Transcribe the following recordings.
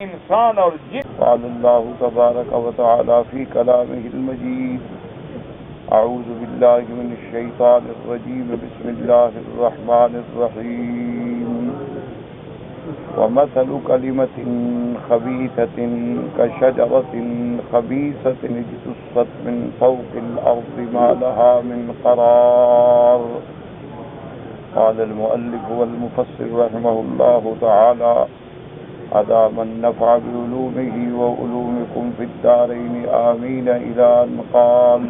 انسان اور جن. قال اللہ تبارک و تعالی فی کلامہ المجید اعوذ باللہ من الشیطان الرجیم بسم اللہ الرحمن الرحیم ومثل کلمۃ خبیثۃ کشجرۃ خبیثۃ اجتثت من فوق الارض ما لها من قرار. قال المؤلف والمفسر رحمہ اللہ تعالی أدام النفع بعلومه وعلومكم في الدارين آمين إلى أن قال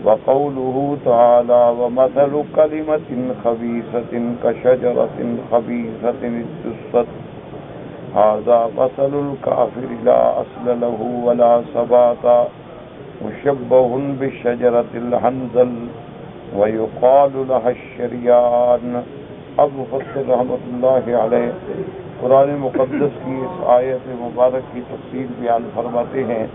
وقوله تعالى ومثل كلمة خبيثة كشجرة خبيثة اجتثت. هذا مثل الكافر لا أصل له ولا ثبات مشبه بالشجرة الحنظل ويقال لها الشريان. ابو فضل رحمۃ اللہ علیہ قرآن مقدس کی اس آیت مبارک کی تفسیر بیان فرماتے ہیں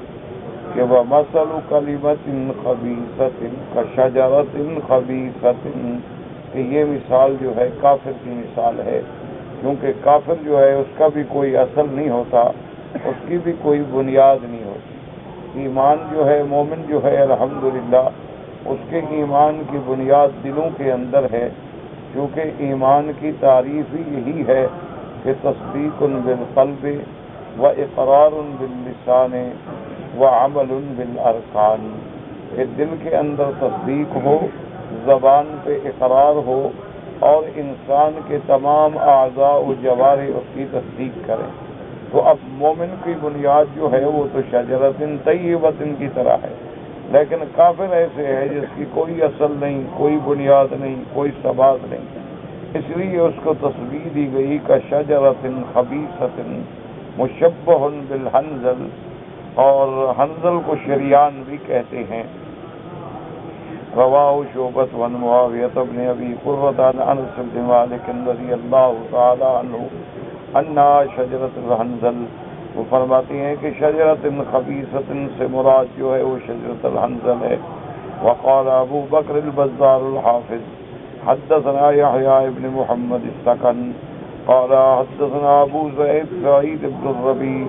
کہ وَمَثَلُ كَلِمَةٍ خَبِيثَةٍ كَشَجَرَةٍ خَبِيثَةٍ، کہ یہ مثال جو ہے کافر کی مثال ہے، کیونکہ کافر جو ہے اس کا بھی کوئی اصل نہیں ہوتا، اس کی بھی کوئی بنیاد نہیں ہوتی. ایمان جو ہے مومن جو ہے الحمدللہ اس کے ایمان کی بنیاد دلوں کے اندر ہے، کیونکہ ایمان کی تعریف ہی یہی ہے کہ تصدیق بالقلب و اقرار باللسان و عمل بالارکان، کہ دل کے اندر تصدیق ہو، زبان پہ اقرار ہو، اور انسان کے تمام اعضاء و جوارح اس کی تصدیق کریں. تو اب مومن کی بنیاد جو ہے وہ تو شجرۃ طیبۃ کی طرح ہے، لیکن کافر ایسے ہے جس کی کوئی اصل نہیں، کوئی بنیاد نہیں، کوئی ثبات نہیں. اس لیے اس کو تشبیہ دی گئی کہ شجرۃ خبیثۃ مشبہ بالحنظل، اور حنظل کو شریان بھی کہتے ہیں. رواہ شعبۃ عن معاویہ بن ابی قرۃ عن انس بن مالک رضی اللہ تعالی عنہ انہا شجرۃ الحنظل. وہ فرماتی ہیں کہ شجرۃ خبیثۃ سے مراد جو ہے وہ شجرۃ الحنظل ہے. وقال ابو بکر البزار الحافظ حدثنا يحيى بن محمد السكن قال حدثنا ابو زيد سعيد بن الربيع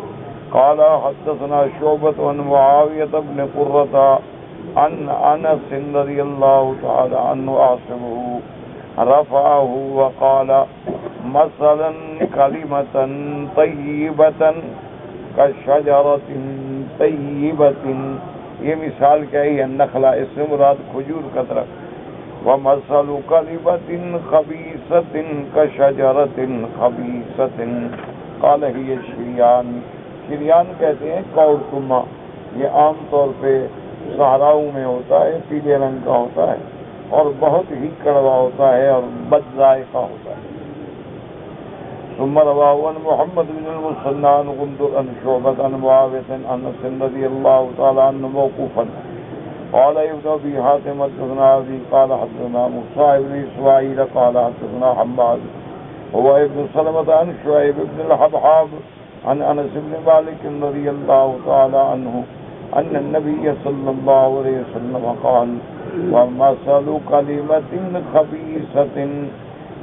قال حدثنا شعبة عن معاوية بن قرة عن انس رضي الله تعالى عنه عاصمه رفعه وقال مثلا كلمة طيبة كشجرة طيبة. یہ مثال کیا ہے؟ النخلہ، اس سے مراد کھجور کا درخت. وَمَثَلُ كَلِمَةٍ خَبِيثَةٍ كَشَجَرَةٍ خَبِيثَةٍ قَالَ هِيَ الشِّرْيَانُ. شریان کہتے ہیں کورکما. یہ عام طور پہ صحراؤں میں ہوتا ہے، پیلے رنگ کا ہوتا ہے اور بہت ہی کڑوا ہوتا ہے اور بد ذائقہ ہوتا ہے. ثم رواه عن محمد بن المثنى عن غندر عن شعبة عن معاوية عن انس رضي الله تعالى عنه موقوفا. قال ابن ابي حاتم حدثنا ابي قال حدثنا موسى بن اسماعيل قال حدثنا حماد هو ابن سلمة عن شعيب بن الحبحاب عن انس بن مالك رضي الله تعالى عنه ان النبي صلى الله عليه وسلم قال ومثل كلمة خبيثة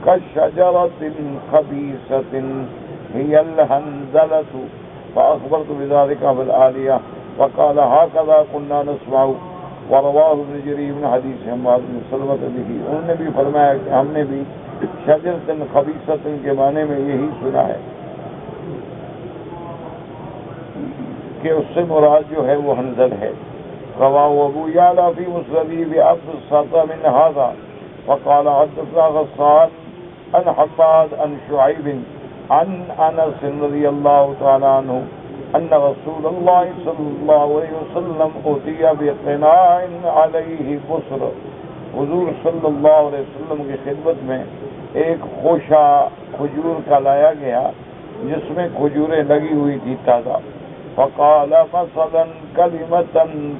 كشجرة خبيثة هي الحنظلة فأخبرت بذلك في الآلية وقال هكذا كنا نسمع. ورواه ابن جرير من حديث حماد بن سلمة به. انہوں نے بھی فرمایا کہ ہم نے بھی شجرۃ خبیثۃ کے معنی میں یہی سنا ہے کہ اس سے مراد جو ہے وہ حنظل ہے. رواه ابو يعلى في مسنده بأبسط من هذا وقال حدثنا غسان عن حماد عن شعيب عن انس رضي الله تعالى عنه ان رسول الله صلى الله عليه وسلم اتي بقناع عليه بصر. حضور صلی اللہ علیہ وسلم کی خدمت میں ایک خوشہ کھجور کا لایا گیا جس میں کھجوریں لگی ہوئی تھی تازہ. فقال مثلا كلمة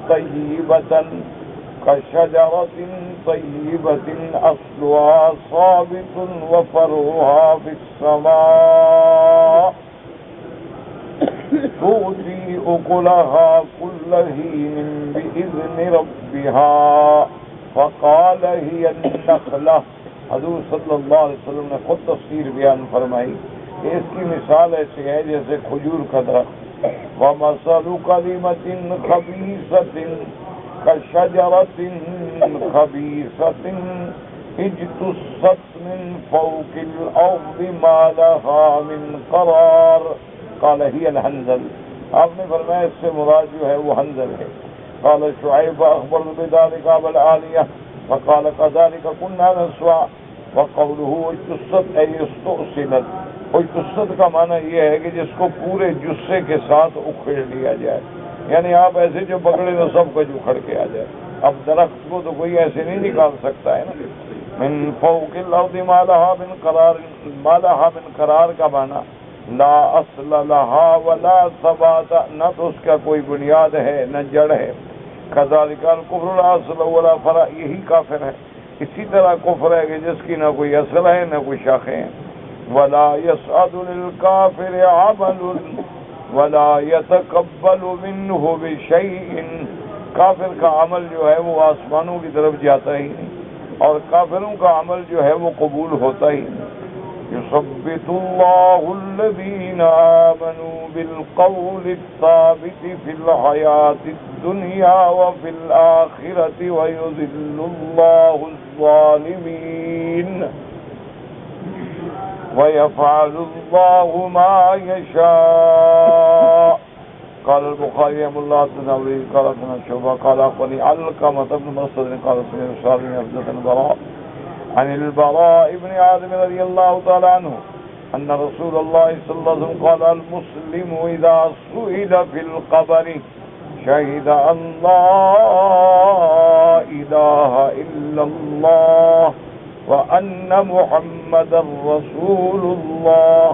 طيبة كشجرة طيبة أصلها ثابت وفرعها في السماء تؤتي أكلها كل حين بإذن ربها. فقال هي النخلة. حضور صلی اللہ علیہ وسلم نے خود تفسیر بیان فرمائی اس کی مثال ایسی ہے جیسے کھجور کا درخت، وَمَثَلُ كَلِمَةٍ خَبِيثَةٍ كَشَجَرَةٍ خَبِيثَةٍ اجْتُثَّتْ مِنْ فَوْقِ الْأَرْضِ مَا لَهَا مِنْ قَرَارٍ قَالَ هِيَ الْحَنْظَلُ۔ آپ نے فرمایا اس سے مراد جو ہے وہ حنظل ہے۔ قال شعیب اخبر بذلك ابا العالیہ وقال كذلك كنا نسمع وقوله اجتثت اي استؤصلت۔ اجتثت کا معنی یہ ہے کہ جس کو پورے جثے کے ساتھ اکھڑ لیا جائے، یعنی آپ ایسے جو پکڑے تو سب کچھ اکھڑ کے آ جائے۔ اب درخت کو تو کوئی ایسے نہیں نکال سکتا ہے نا۔ من فوق الارض ما لها من قرار، ما لها من قرار کا معنی لا اصل لها ولا ثبات، نہ تو اس کا کوئی بنیاد ہے نہ جڑ ہے۔ کذالک الکفر لا اصل ولا فرع، یہی کافر ہے۔ اسی طرح کفر ہے کہ جس کی نہ کوئی اصل ہے نہ کوئی شاخیں ہیں۔ ولا يسعد للكافر عمل ولا يتقبل منه بشيء، کافر کا عمل جو ہے وہ آسمانوں کی طرف جاتا ہی نہیں، اور کافروں کا عمل جو ہے وہ قبول ہوتا ہی نہیں۔ يثبت الله الذين آمنوا بالقول الثابت في الحياة الدنيا وفي الآخرة ويذل الله الظالمين ويفعل الله ما يشاء۔ قال البخاري رحمه الله التناوي قال ابن شعبة قال أخبرني علقمة بن مسعود قال سمعت سالم حفظة البراء عن البراء بن عازب رضي الله تعالى عنه أن رسول الله صلى الله عليه وسلم قال المسلم إذا سئل في القبر شهد أن لا إله إلا الله وأن محمدا رسول الله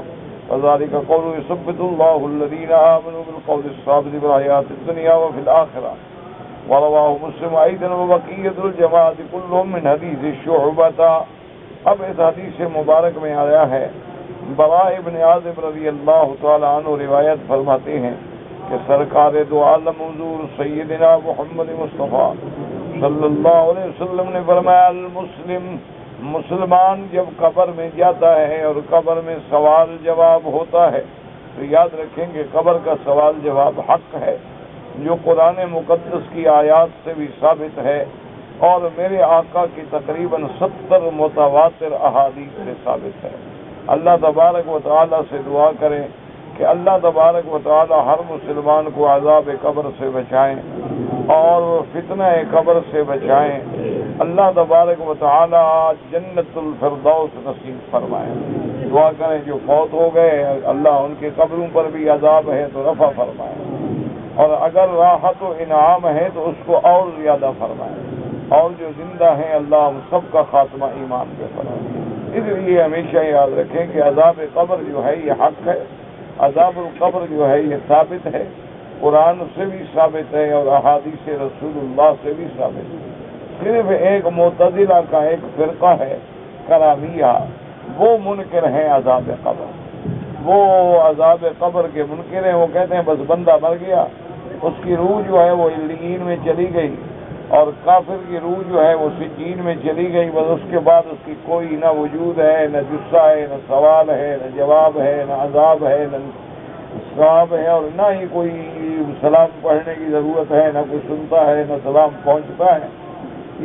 وذلك قوله يثبت الله الذين آمنوا بالقول الثابت في الحياة الدنيا وفي الآخرة۔ ورواه مسلم أيضا وبقية الجماعة كلهم من حديث شعبة۔ اب اس حدیث مبارک میں آیا ہے، براء ابن عازب رضی اللہ تعالی عنہ روایت فرماتے ہیں کہ سرکار دو عالم حضور سیدنا محمد مصطفیٰ صلی اللہ علیہ وسلم نے فرمایا المسلم، مسلمان جب قبر میں جاتا ہے اور قبر میں سوال جواب ہوتا ہے تو یاد رکھیں کہ قبر کا سوال جواب حق ہے، جو قرآن مقدس کی آیات سے بھی ثابت ہے اور میرے آقا کی تقریباً 70 متواتر احادیث سے ثابت ہے۔ اللہ تبارک و تعالیٰ سے دعا کریں کہ اللہ تبارک و تعالیٰ ہر مسلمان کو عذاب قبر سے بچائیں اور فتنہ قبر سے بچائیں۔ اللہ تبارک و تعالیٰ جنت الفردوس نصیب فرمائیں۔ دعا کریں جو فوت ہو گئے اللہ ان کے قبروں پر بھی عذاب ہے تو رفع فرمائیں، اور اگر راحت و انعام ہے تو اس کو اور زیادہ فرمائیں، اور جو زندہ ہیں اللہ ہم سب کا خاتمہ ایمان پہ فرمائیں۔ اس لیے ہمیشہ یاد رکھیں کہ عذاب قبر جو ہے یہ حق ہے، عذاب القبر جو ہے یہ ثابت ہے، قرآن سے بھی ثابت ہے اور احادیث رسول اللہ سے بھی ثابت ہے۔ صرف ایک معتزلہ کا ایک فرقہ ہے کرامیہ، وہ منکر ہیں عذاب قبر، وہ عذاب قبر کے منکر ہیں۔ وہ کہتے ہیں بس بندہ مر گیا، اس کی روح جو ہے وہ علیین میں چلی گئی، اور کافر کی روح جو ہے وہ سجین میں چلی گئی، بس اس کے بعد اس کی کوئی نہ وجود ہے، نہ جثہ ہے، نہ سوال ہے، نہ جواب ہے، نہ عذاب ہے، نہ ثواب ہے، اور نہ ہی کوئی سلام پڑھنے کی ضرورت ہے، نہ کوئی سنتا ہے، نہ سلام پہنچتا ہے۔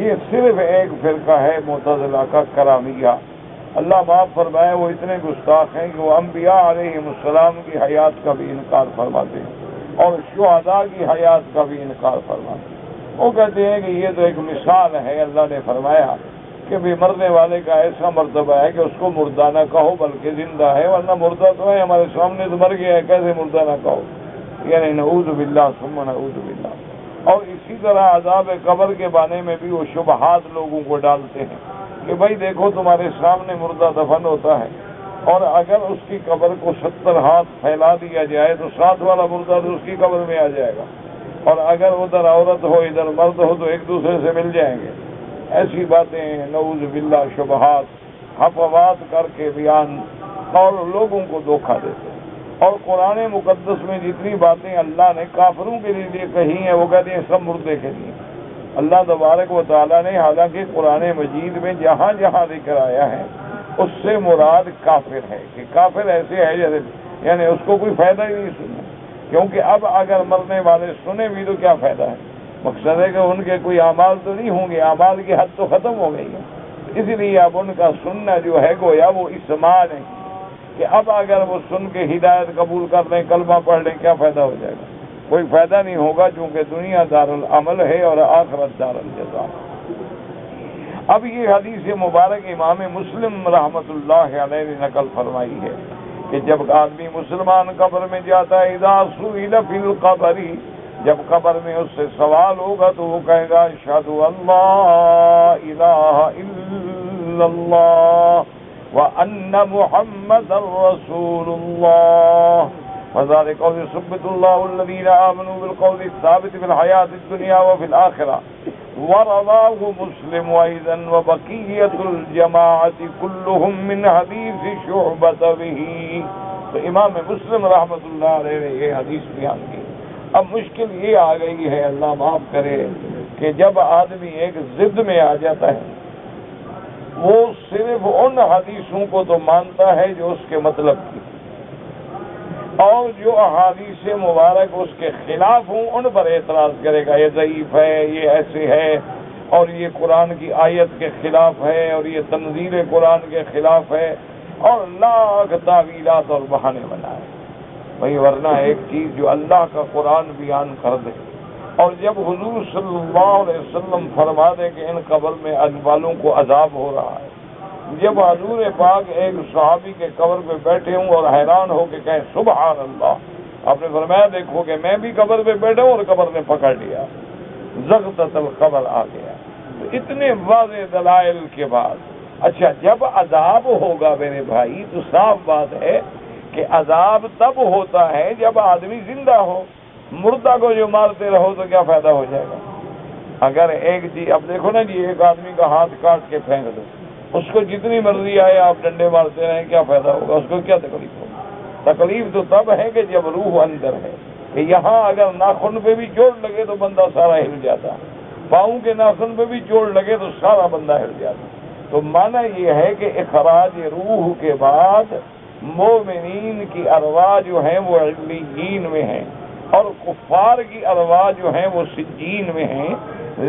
یہ صرف ایک فرقہ ہے معتزلہ کا کرامیہ۔ اللہ معاف فرمائے، وہ اتنے گستاخ ہیں کہ وہ انبیاء علیہم السلام کی حیات کا بھی انکار فرماتے ہیں اور شہداء کی حیات کا بھی انکار فرماتے ہیں۔ وہ کہتے ہیں کہ یہ تو ایک مثال ہے، اللہ نے فرمایا کہ بھی مرنے والے کا ایسا مرتبہ ہے کہ اس کو مردہ نہ کہو بلکہ زندہ ہے، ورنہ مردہ تو ہے، ہمارے سامنے تو مر گیا ہے، کیسے مردہ نہ کہو؟ یعنی نعوذ باللہ ثم نعوذ باللہ۔ اور اسی طرح عذاب قبر کے بارے میں بھی وہ شبہات لوگوں کو ڈالتے ہیں کہ بھائی دیکھو تمہارے سامنے مردہ دفن ہوتا ہے، اور اگر اس کی قبر کو 70 ہاتھ پھیلا دیا جائے تو 7 والا مردہ تو اس کی قبر میں آ جائے گا، اور اگر ادھر عورت ہو ادھر مرد ہو تو ایک دوسرے سے مل جائیں گے۔ ایسی باتیں نعوذ باللہ شبہات حفوات کر کے بیان اور لوگوں کو دھوکہ دیتے ہیں۔ اور قرآن مقدس میں جتنی باتیں اللہ نے کافروں کے لیے کہی ہیں وہ کہتے ہیں سب مردے کے لیے۔ اللہ تبارک و تعالیٰ نے حالانکہ قرآن مجید میں جہاں جہاں ذکر آیا ہے اس سے مراد کافر ہے، کہ کافر ایسے ہے جیسے یعنی اس کو کوئی فائدہ ہی نہیں سننا، کیونکہ اب اگر مرنے والے سنیں بھی تو کیا فائدہ ہے؟ مقصد ہے کہ ان کے کوئی اعمال تو نہیں ہوں گے، اعمال کی حد تو ختم ہو گئی ہے، اس لیے اب ان کا سننا جو ہے گویا وہ اسماع نہیں، کہ اب اگر وہ سن کے ہدایت قبول کر لیں، کلمہ پڑھ لیں، کیا فائدہ ہو جائے گا؟ کوئی فائدہ نہیں ہوگا، چونکہ دنیا دار العمل ہے اور آخرت دار الجزا۔ اب یہ حدیث مبارک امام مسلم رحمۃ اللہ علیہ نے نقل فرمائی ہے کہ جب آدمی مسلمان قبر میں جاتا ہے، اذا سئل فی القبر، جب قبر میں اس سے سوال ہوگا تو وہ کہے گا اشہد ان لا الہ الا اللہ وان محمد رسول اللہ، وذلك قول يثبت الله الذين آمنوا بالقول الثابت في الحياة الدنيا وفي الآخرة، ورواه مسلم أيضا وبقية الجماعة كلهم من حديث شعبة به۔ تو امام مسلم رحمۃ اللہ علیہ نے یہ حدیث بیان کی۔ اب مشکل یہ آ گئی ہے، اللہ معاف کرے، کہ جب آدمی ایک ضد میں آ جاتا ہے، وہ صرف ان حدیثوں کو تو مانتا ہے جو اس کے مطلب کی، اور جو احادیث مبارک اس کے خلاف ہوں ان پر اعتراض کرے گا، یہ ضعیف ہے، یہ ایسے ہے، اور یہ قرآن کی آیت کے خلاف ہے، اور یہ تنزیل قرآن کے خلاف ہے، اور لاکھ تعویلات اور بہانے بنائے بھائی۔ ورنہ ایک چیز جو اللہ کا قرآن بیان کر دے، اور جب حضور صلی اللہ علیہ وسلم فرما دے کہ ان قبر میں والوں کو عذاب ہو رہا ہے، جب حضور پاک ایک صحابی کے قبر پہ بیٹھے ہوں اور حیران ہو کے کہیں سبحان اللہ، آپ نے فرمایا دیکھو کہ میں بھی قبر پہ بیٹھا ہوں اور قبر نے پکڑ لیا، زغطت القبر آ گیا۔ تو اتنے واضح دلائل کے بعد، اچھا جب عذاب ہوگا میرے بھائی تو صاف بات ہے کہ عذاب تب ہوتا ہے جب آدمی زندہ ہو، مردہ کو جو مارتے رہو تو کیا فائدہ ہو جائے گا؟ اگر ایک جی اب دیکھو نا جی، ایک آدمی کا ہاتھ کاٹ کے پھینک دو، اس کو جتنی مرضی آئے آپ ڈنڈے مارتے رہیں، کیا فائدہ ہوگا؟ اس کو کیا تکلیف ہوگی؟ تکلیف تو تب ہے کہ جب روح اندر ہے، کہ یہاں اگر ناخن پہ بھی چوٹ لگے تو بندہ سارا ہل جاتا، پاؤں کے ناخن پہ بھی چوٹ لگے تو سارا بندہ ہل جاتا۔ تو معنی یہ ہے کہ اخراج روح کے بعد مومنین کی ارواح جو ہیں وہ علیین میں ہیں، اور کفار کی ارواح جو ہیں وہ سجین میں ہیں،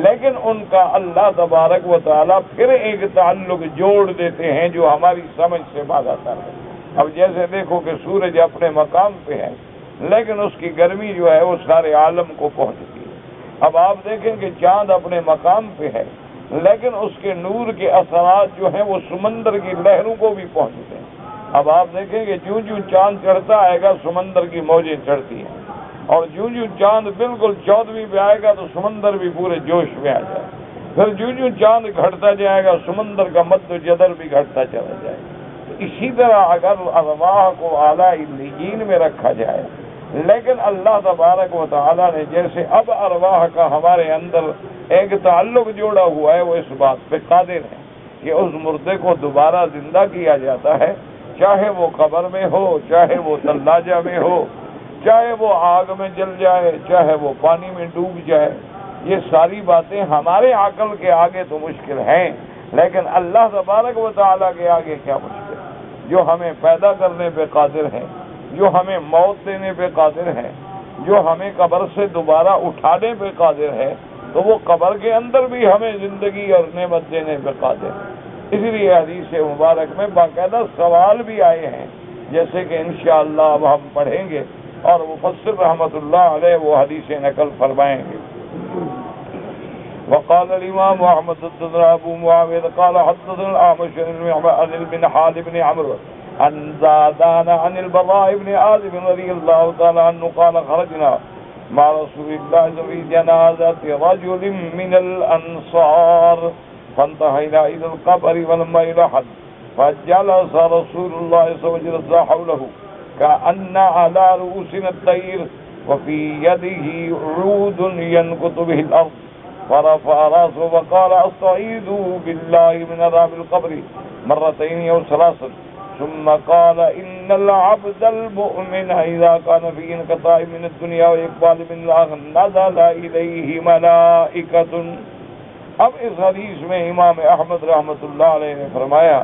لیکن ان کا اللہ تبارک و تعالیٰ پھر ایک تعلق جوڑ دیتے ہیں جو ہماری سمجھ سے بعد آتا ہے۔ اب جیسے دیکھو کہ سورج اپنے مقام پہ ہے، لیکن اس کی گرمی جو ہے وہ سارے عالم کو پہنچتی ہے۔ اب آپ دیکھیں کہ چاند اپنے مقام پہ ہے، لیکن اس کے نور کے اثرات جو ہیں وہ سمندر کی لہروں کو بھی پہنچتے ہیں۔ اب آپ دیکھیں کہ جوں جوں چاند چڑھتا آئے گا سمندر کی موجیں چڑھتی ہیں، اور جوں جوں چاند بالکل 14ویں پہ آئے گا تو سمندر بھی پورے جوش میں آ جائے گا، پھر جوں جوں چاند گھٹتا جائے گا سمندر کا مد و جدر بھی گھٹتا چلا جائے گا۔ تو اسی طرح اگر ارواح کو اعلیٰ علیین میں رکھا جائے، لیکن اللہ تبارک و تعالیٰ نے جیسے اب ارواح کا ہمارے اندر ایک تعلق جوڑا ہوا ہے، وہ اس بات پہ قادر ہے کہ اس مردے کو دوبارہ زندہ کیا جاتا ہے، چاہے وہ قبر میں ہو، چاہے وہ ثلاجہ میں ہو، چاہے وہ آگ میں جل جائے، چاہے وہ پانی میں ڈوب جائے۔ یہ ساری باتیں ہمارے عقل کے آگے تو مشکل ہیں، لیکن اللہ تبارک و تعالیٰ کے آگے کیا مشکل ہے؟ جو ہمیں پیدا کرنے پہ قادر ہے، جو ہمیں موت دینے پہ قادر ہے، جو ہمیں قبر سے دوبارہ اٹھانے پہ قادر ہے، تو وہ قبر کے اندر بھی ہمیں زندگی اور نعمت دینے پہ قادر ہے۔ اس لیے حدیث مبارک میں باقاعدہ سوال بھی آئے ہیں، جیسے کہ انشاءاللہ اب ہم پڑھیں گے، اور مفسر رحمۃ اللہ علیہ وہ حدیث نقل فرمائیں گے۔ وقال الامام احمد بن ابو معاویہ قال حدثنا الاعمش عن المنهال بن عمرو عن زادان عن البراء بن عازب رضي الله تعالى عنه قال خرجنا مع رسول الله في جنازة رجل من الأنصار فانتهينا إلى القبر ولما يلحد فجلس رسول الله صلى الله عليه وسلم حوله كأن على رؤوسنا الطير وفي يده عود ينكت به الأرض فرفع رأسه وقال أستعيذ بالله من عذاب القبر مرتين أو ثلاثا ثم قال إن العبد المؤمن إذا كان في انقطاع من الدنيا وإقبال من الله نزل إليه ملائكة۔ اب اس حدیث میں امام احمد رحمۃ اللہ علیہ نے فرمایا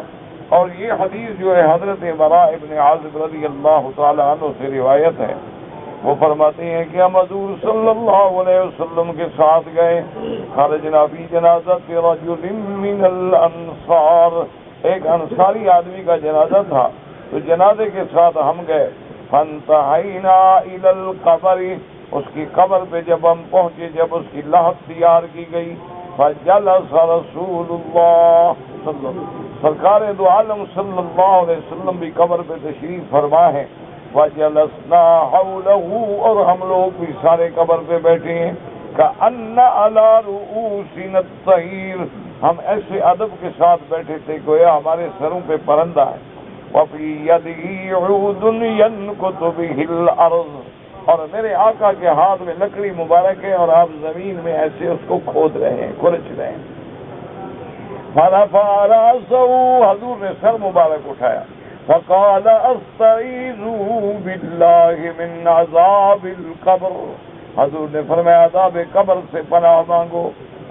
اور یہ حدیث جو ہے حضرت براء ابن عازب رضی اللہ تعالی عنہ سے روایت ہے. وہ فرماتے ہیں کہ ہم حضور صلی اللہ علیہ وسلم کے ساتھ گئے. خرجنا فی جنازۃ رجل من الانصار، ایک انصاری آدمی کا جنازہ تھا، تو جنازے کے ساتھ ہم گئے. فانتہینا الی القبر، اس کی قبر پہ جب ہم پہنچے، جب اس کی لحد تیار کی گئی، فجلس رسول اللہ صلی اللہ، سرکار دو عالم صلی اللہ علیہ وسلم بھی قبر پہ تشریف فرما ہے. وجلسنا حوله، اور ہم لوگ بھی سارے قبر پہ بیٹھے ہیں. کأن علی رؤوسنا الطیر، ہم ایسے ادب کے ساتھ بیٹھے تھے گویا ہمارے سروں پہ پرندہ ہے. وفی یدہ عود ینکت بہ الارض، اور میرے آقا کے ہاتھ میں لکڑی مبارک ہے اور آپ زمین میں ایسے اس کو کھود رہے ہیں، کھرچ رہے ہیں. فرفع رأسہ، حضور نے سر مبارک اٹھایا. فقال استعیذ باللہ من عذاب القبر، حضور نے فرمایا عذاب قبر سے پناہ مانگو،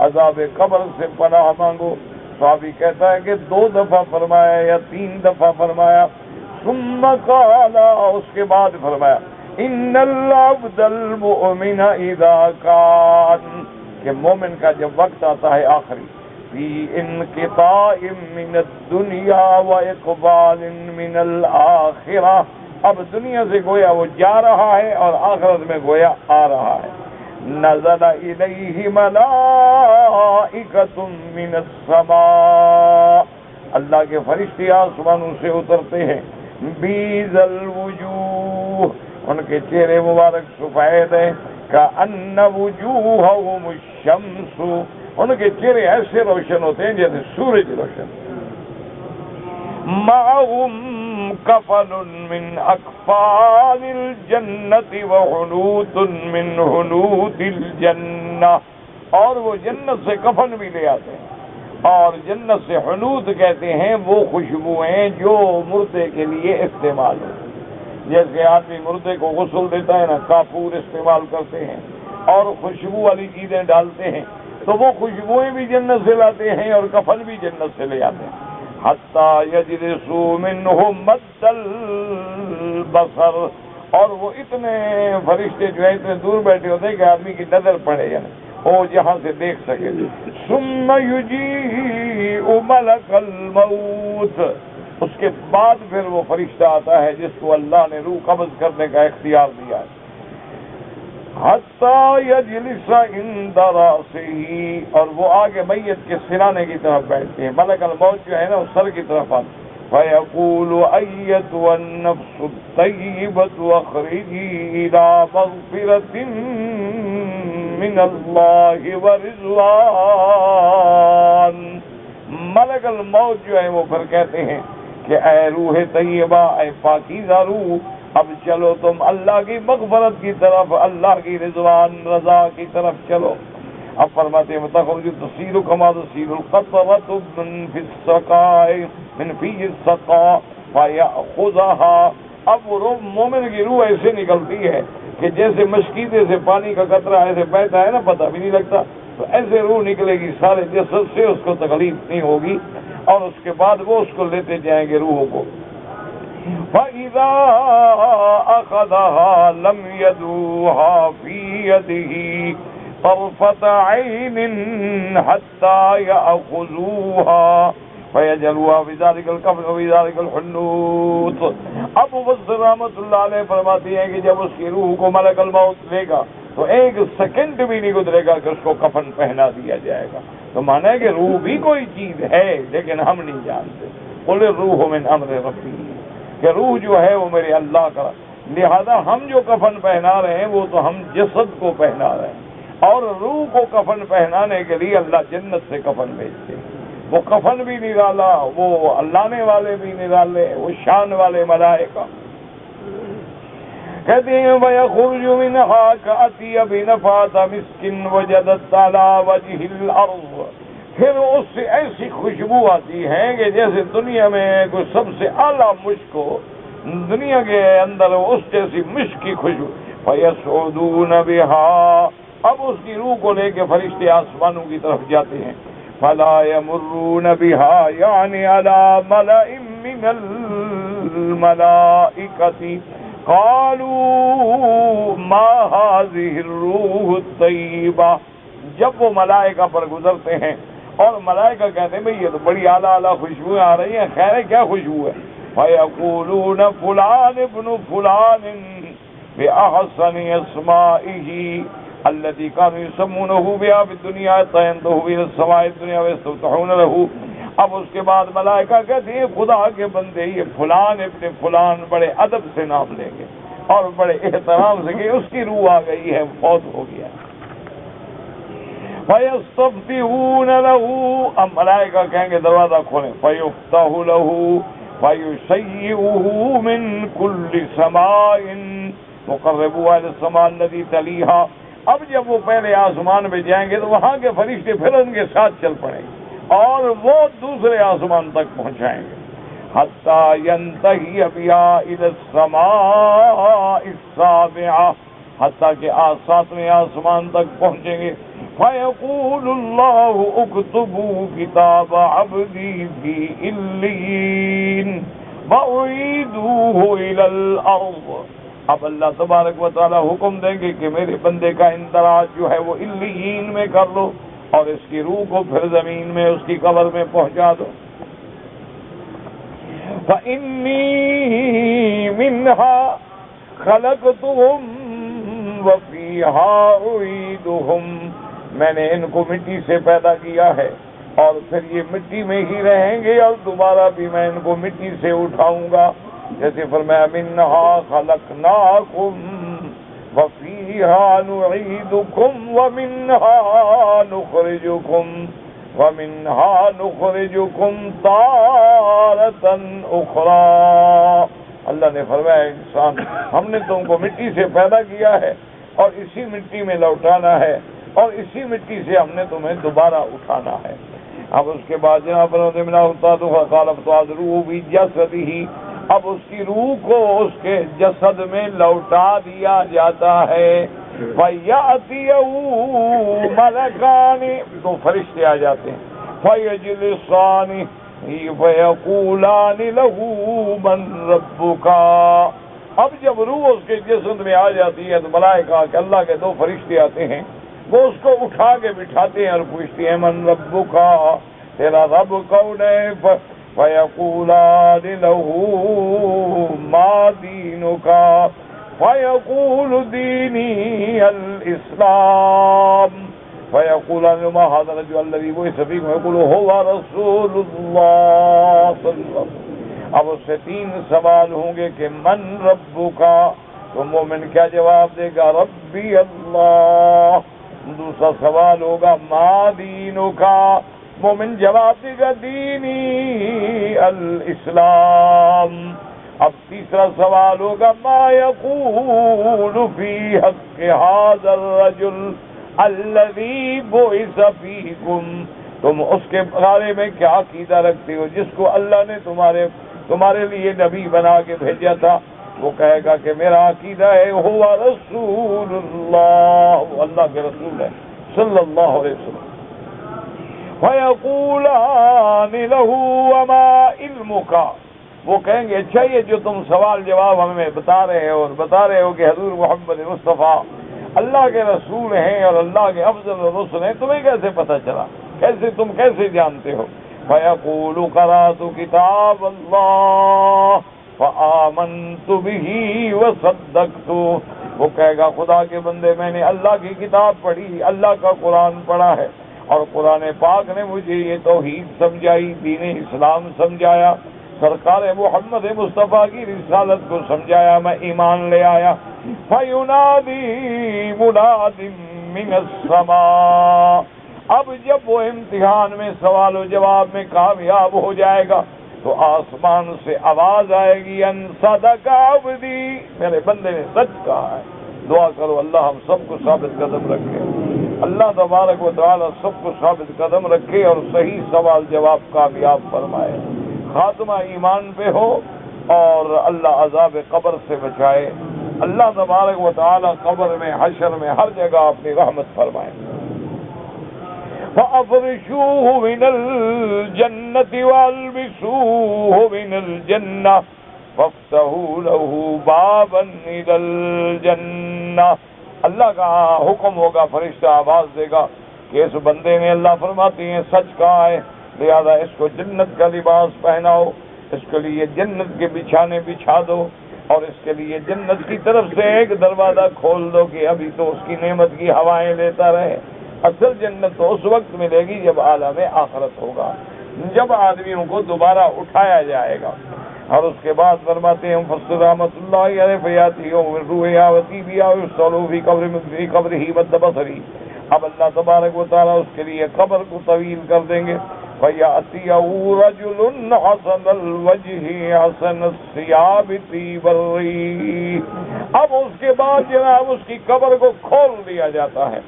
عذاب قبر سے پناہ مانگو. صحابی کہتا ہے کہ 2 دفعہ فرمایا یا 3 دفعہ فرمایا. ثم قال، اس کے بعد فرمایا ان العبد المؤمن اذا کان، کہ مومن کا جب وقت آتا ہے آخری، فی انقطاع من الدنیا و اقبال من الآخرہ، اب دنیا سے گویا وہ جا رہا ہے اور آخرت میں گویا آ رہا ہے. نزل الیہ ملائکۃ من السماء، اللہ کے فرشتے آسمانوں سے اترتے ہیں. بیض الوجوہ، ان کے چہرے مبارک سفید ہیں. کأن وجوہہم الشمس، ان کے چہرے ایسے روشن ہوتے ہیں جیسے سورج روشن. معہم کفن من اکفان الجنت وحنوط من حنوط الجنہ، اور وہ جنت سے کفن بھی لے آتے ہیں، اور جنت سے حنوط کہتے ہیں وہ خوشبوئیں جو مردے کے لیے استعمال ہوتی ہیں. جیسے آدمی مردے کو غسل دیتا ہے نا، کافور استعمال کرتے ہیں اور خوشبو والی چیزیں ڈالتے ہیں، تو وہ خوشبوئیں بھی جنت سے لاتے ہیں اور کفن بھی جنت سے لے آتے ہیں. حتیٰ یجلسوا منہ مد البصر، اور وہ اتنے فرشتے جو ہیں اتنے دور بیٹھے ہوتے ہیں کہ آدمی کی نظر پڑے یعنی وہ جہاں سے دیکھ سکے. ثم یجیء ملک الموت، اس کے بعد پھر وہ فرشتہ آتا ہے جس کو اللہ نے روح قبض کرنے کا اختیار دیا ہے. حتیٰ یجلس عند رأسہ، اور وہ آگے میت کے سرانے کی طرف بیٹھتے ہیں. ملک الموت جو ہے نا وہ سر کی طرف آتے. فیقول ایتها النفس الطیبة اخرجی الی مغفرۃ من اللہ ورضوان، ملک الموت جو ہے وہ پھر کہتے ہیں کہ اے روح طیبہ، اے پاکیزہ روح، اب چلو تم اللہ کی مغفرت کی طرف، اللہ کی رضوان رضا کی طرف چلو. اب فرماتے ہیں تخرج تسیل کما تسیل القطرۃ من فی السقاء من فی السقاء فیأخذها، اب وہ روح مومن کی روح ایسے نکلتی ہے کہ جیسے مشکیزے سے پانی کا قطرہ ایسے بہتا ہے نا، پتہ بھی نہیں لگتا، تو ایسے روح نکلے گی سارے جسد سے، اس کو تکلیف نہیں ہوگی، اور اس کے بعد وہ اس کو لیتے جائیں گے روحوں کو. فَإِذَا أَخَذَهَا لَمْ يَدُوهَا فِي يَدِهِ طَرْفَةَ عَيْنٍ حَتَّى يَأْخُذُوهَا فَيَجْعَلُوهَا فِي ذَلِكَ الْكَفْنِ وَفِي ذَلِكَ الْحُنُوطِ. ابو بصر رحمۃ اللہ علیہ فرماتی ہیں کہ جب اس کی روح کو ملک الموت لے گا تو 1 سیکنڈ بھی نہیں گزرے گا کہ اس کو کفن پہنا دیا جائے گا. تو مانا ہے کہ روح بھی کوئی چیز ہے لیکن ہم نہیں جانتے. قل الروح من امر ربی، کہ روح جو ہے وہ میرے اللہ کا، لہذا ہم جو کفن پہنا رہے ہیں وہ تو ہم جسد کو پہنا رہے ہیں، اور روح کو کفن پہنانے کے لیے اللہ جنت سے کفن بھیجتے ہیں. وہ کفن بھی نرالا، وہ اللہ والے بھی نرالے، وہ شان والے ملائکہ. کہتے ہیں وَيَخْرُجُ مِنْهَا كَأَطْيَبِ نَفَاثِ مِسْكٍ وَجَدَتْ عَلَى وَجْهِ الْأَرْضِ، پھر اس سے ایسی خوشبو آتی ہے کہ جیسے دنیا میں کوئی سب سے اعلیٰ مشک ہو، دنیا کے اندر اس جیسی مشک کی خوشبو. فَيَصْعُدُونَ بِهَا، اب اس کی روح کو لے کے فرشتے آسمانوں کی طرف جاتے ہیں. فَلَا يَمُرُّونَ بِهَا یعنی عَلَى مَلَئٍ من الملائكة قالوا ما هذه الروح الطيبة. جب وہ ملائکہ پر گزرتے ہیں اور ملائکہ کہتے ہیں بھئی یہ تو بڑی اعلیٰ اعلیٰ خوشبوئیں آ رہی ہیں، خیر ہے کیا خوشبو ہے؟ فَيَقُولُونَ فُلَانِ ابْنُ فُلَانٍ بِأَحْسَنِ أَسْمَائِهِ الَّتِي كَانُوا يُسَمُّونَهُ بِهَا فِي الدُّنْيَا يَطَّيَنْتَهُ إِلَى السَّمَاءِ الدُّنْيَا وَيَسْتَفْتَحُونَ لَهُ. اب اس کے بعد ملائکہ کہتے ہیں خدا کے بندے یہ فلان ابن فلان بڑے ادب سے نام لیں گے اور بڑے احترام سے کہ اس کی روح آ گئی ہے، فوت ہو گیا. فَيَسْتَفْتِحُونَ لَهُ. اب ملائکہ کہیں گے دروازہ کھولیں. فَيُفْتَحُ لَهُ فَيُشَيِّعُهُ مِنْ كُلِّ سَمَاءٍ مُقَرِّبُهَا إِلَى السَّمَاءِ الَّتِي تَلِيهَا. اب جب وہ پہلے آسمان میں جائیں گے تو وہاں کے فرشتے پھر ان کے ساتھ چل پڑیں گے اور وہ دوسرے آسمان تک پہنچائیں گے. حَتَّى يَنْتَهِيَ بِهَا إِلَى السَّمَاءِ السَّابِعَةِ. حتیٰ کہ ساتویں آسمان تک پہنچیں گے. فَيَقُولُ اللَّهُ اُكْتُبُوا كِتَابَ عَبْدِي فِي عِلِّيِّينَ وَأُعِيدُوهُ إِلَى الْأَرْضِ. اب اللہ تبارک و تعالیٰ حکم دیں گے کہ میرے بندے کا اندراج جو ہے وہ علیین میں کر لو اور اس کی روح کو پھر زمین میں اس کی قبر میں پہنچا دو. فَإِنِّي مِنْهَا خَلَقْتُهُمْ وَفِيهَا أُعِيدُهُمْ. میں نے ان کو مٹی سے پیدا کیا ہے اور پھر یہ مٹی میں ہی رہیں گے اور دوبارہ بھی میں ان کو مٹی سے اٹھاؤں گا. جیسے فرمایا منہا خلقناکم وفیہا نعیدکم ومنہا نخرجکم تارتا اخرى. اللہ نے فرمایا انسان ہم نے تم کو مٹی سے پیدا کیا ہے اور اسی مٹی میں لوٹانا ہے اور اسی مٹی سے ہم نے تمہیں دوبارہ اٹھانا ہے. اب اس کے بعد جناب اب اس کی روح کو اس کے جسد میں لوٹا دیا جاتا ہے. فَيَأْتِيَهُ مَلَكَانِ. تو فرشتے آ جاتے ہیں. فَيَجْلِسَانِ فَيَقُولَانِ لَهُ مَنْ رَبُّكَ. اب جب روح اس کے جسد میں آ جاتی ہے تو ملائکہ کہ اللہ کے دو فرشتے آتے ہیں وہ اس کو اٹھا کے بٹھاتے ہیں اور پوچھتے ہیں من ربک، تیرا رب کون ہے؟ فَيَقُولَانِ لَهُ مَا دِينُكَ فَيَقُولُ دِينِي الْإِسْلَامُ. فَيَقُولَانِ مَا هَذَا الرَّجُلُ الَّذِي بُعِثَ فِيكُمْ يَقُولُ هُوَ رَسُولُ اللَّهِ صلی اللہ علیہ وسلم. اب اس سے تین سوال ہوں گے کہ من ربک، تو مومن کیا جواب دے گا؟ ربی اللہ. دوسرا سوال ہوگا ما دینک، مومن جواب دے گا دینی الاسلام. اب تیسرا سوال ہوگا ما یقول فی حق هذا الرجل الذی بعث فیکم. تم اس کے بارے میں کیا عقیدہ رکھتے ہو جس کو اللہ نے تمہارے لیے نبی بنا کے بھیجا تھا؟ وہ کہے گا کہ میرا عقیدہ ہے ہوا رسول اللہ، اللہ کے رسول ہے صلی اللہ علیہ وسلم. فَيَقُولَانِ لَهُ وَمَا عِلْمُكَ. وہ کہیں گے اچھا یہ جو تم سوال جواب ہمیں بتا رہے ہو کہ حضور محمد مصطفیٰ اللہ کے رسول ہیں اور اللہ کے افضل رسول ہیں، تمہیں کیسے پتہ چلا؟ تم کیسے جانتے ہو؟ فَيَقُولُ قَرَأْتُ كِتَابَ اللَّهِ فَآمَنْتُ بِهِ وَصَدَّقْتُ. وہ کہے گا خدا کے بندے میں نے اللہ کی کتاب پڑھی، اللہ کا قرآن پڑھا ہے اور قرآن پاک نے مجھے یہ توحید سمجھائی، دین اسلام سمجھایا، سرکار محمد مصطفیٰ کی رسالت کو سمجھایا، میں ایمان لے آیا. فَيُنَادِي مُنَادٍ مِّنَ السَّمَاءِ. اب جب وہ امتحان میں سوال و جواب میں کامیاب ہو جائے گا تو آسمان سے آواز آئے گی ان صدق عبدی، میرے بندے نے سچ کہا ہے. دعا کرو اللہ ہم سب کو ثابت قدم رکھے، اللہ تبارک و تعالی سب کو ثابت قدم رکھے اور صحیح سوال جواب کامیاب فرمائے، خاتمہ ایمان پہ ہو اور اللہ عذاب قبر سے بچائے. اللہ تبارک و تعالی قبر میں، حشر میں، ہر جگہ اپنی رحمت فرمائے. فَأَفْرِشُوهُ مِنَ الْجَنَّةِ وَأَلْبِسُوهُ مِنَ الْجَنَّةِ وَافْتَحُوا لَهُ بَابًا إِلَى الْجَنَّةِ. اللہ کا حکم ہوگا، فرشتہ آواز دے گا کہ اس بندے نے، اللہ فرماتی ہیں، سچ کہا ہے، لہذا اس کو جنت کا لباس پہناؤ، اس کے لیے جنت کے بچھانے بچھا دو، اور اس کے لیے جنت کی طرف سے ایک دروازہ کھول دو کہ ابھی تو اس کی نعمت کی ہوائیں لیتا رہے. اصل جنت تو اس وقت ملے گی جب عالم آخرت ہوگا، جب آدمیوں کو دوبارہ اٹھایا جائے گا. اور اس کے بعد فرماتے ہیں مفسر رحمۃ اللہ علیہ فیاتی روحیاوتی بیا یصلو فی قبرہ مد بصری. اب اللہ تبارک و تعالیٰ اس کے لیے قبر کو طویل کر دیں گے. فَيَأْتِيَهُ رَجُلٌ حَسَنَ الْوَجْهِ حَسَنَ الثِّيَابِ طِيبَ الرِّيحِ. اب اس کے بعد جناب اس کی قبر کو کھول دیا جاتا ہے.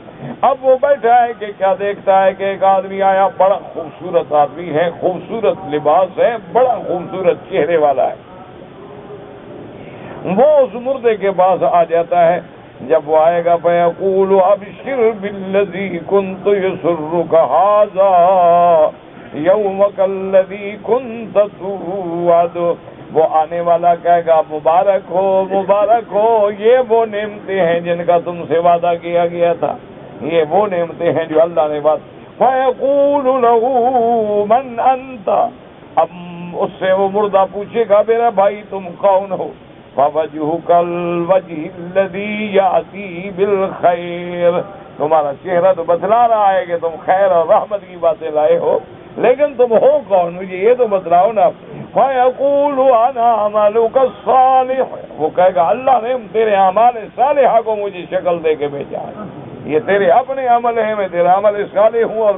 اب وہ بیٹھا ہے کہ کیا دیکھتا ہے کہ ایک آدمی آیا، بڑا خوبصورت آدمی ہے، خوبصورت لباس ہے، بڑا خوبصورت چہرے والا ہے. وہ اس مردے کے پاس آ جاتا ہے. جب وہ آئے گا فَيَقُولُ أَبْشِرْ بِالَّذِي كُنْتُ يَسُرُّكَ هَذَا يَوْمَكَ الَّذِي كُنْتَ تُوعَدُ. وہ آنے والا کہے گا مبارک ہو، مبارک ہو، یہ وہ نعمتیں ہیں جن کا تم سے وعدہ کیا گیا تھا، یہ وہ نعمتیں ہیں جو اللہ نے بات. فَيَقُولُ لَهُ مَنْ أَنْتَ. اب اس سے وہ مردہ پوچھے گا میرا بھائی تم کون ہو؟ فَوَجْهُكَ الْوَجْهِ الَّذِي يَأْتِي بِالْخَيْرِ. تمہارا چہرہ تو بتلا رہا ہے کہ تم خیر اور رحمت کی باتیں لائے ہو، لیکن تم ہو کون؟ مجھے یہ تو بتلاؤ نا. فَيَقُولُ أَنَا عَمَلُكَ الصَّالِحُ. وہ کہے گا اللہ نے تیرے اعمال صالحہ کو مجھے شکل دے کے بھیجا ہے، یہ تیرے اپنے عمل ہیں، میں تیرا عمل صالح ہوں. اور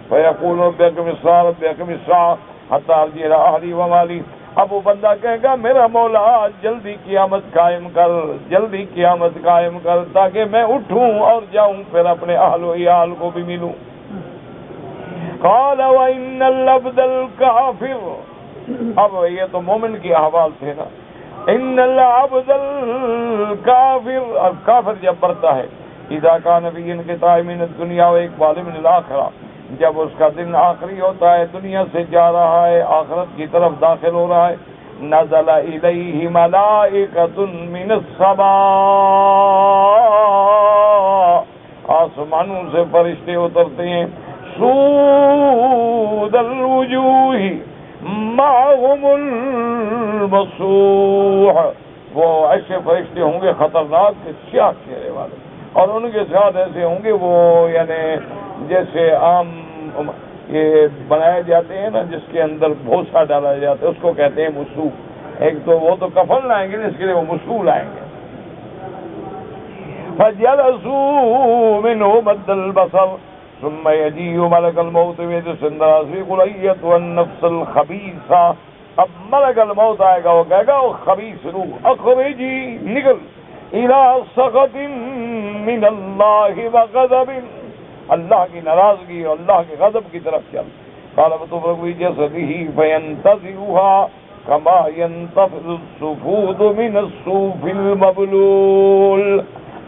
فَيَقُولُ رَبِّ أَقِمِ الصَّلَاةَ رَبِّ أَقِمِ السَّاعَةَ حَتَّىٰ أَرْجِعَ إِلَىٰ أَهْلِي وَمَالِي. اب وہ بندہ کہے گا میرا مولا جلدی قیامت قائم کر، جلدی قیامت قائم کر تاکہ میں اٹھوں اور جاؤں پھر اپنے اہل و عیال کو بھی ملوں. قال وَإِنَّ الْعَبْدَ الْكَافِرَ. اب یہ تو مومن کی احوال تھے نا. ان العبد الکافر. اب کافر جب برتا ہے اذا کان فی انقطاع من الدنیا واقبال من الاخرہ، جب اس کا دن آخری ہوتا ہے، دنیا سے جا رہا ہے، آخرت کی طرف داخل ہو رہا ہے. نزل الیہ ملائکۃ من السماء. آسمانوں سے فرشتے اترتے ہیں. سود الوجوہ معهم المسوح. وہ ایسے فرشتے ہوں گے خطرناک کے سیاہ چہرے والے، اور ان کے ساتھ ایسے ہوں گے وہ یعنی جیسے عام یہ بنائے جاتے ہیں نا جس کے اندر بھوسا ڈالا جاتا ہے، اس کو کہتے ہیں مسوح. ایک تو وہ تو کفن لائیں گے، اس کے لیے وہ مسوح لائیں گے. فَجَلَسُوا مِنْهُ مَدَّ الْبَصَرِ ثُمَّ يَجِيءُ مَلَكَ الْمَوْتِ بِيَدِهِ أَيَّتُهَا النَّفْسُ الْخَبِيثَةُ. اب ملک الموت آئے گا، وہ کہے گا وہ خبیث روح اخرجی نکل الى سخط من اللہ وغضب. اللہ کی ناراضگی اور اللہ کے غضب کی طرف چل. قال فتفرغ في جسده فينتزعها كما ينتفض السفود من الصوف المبلول.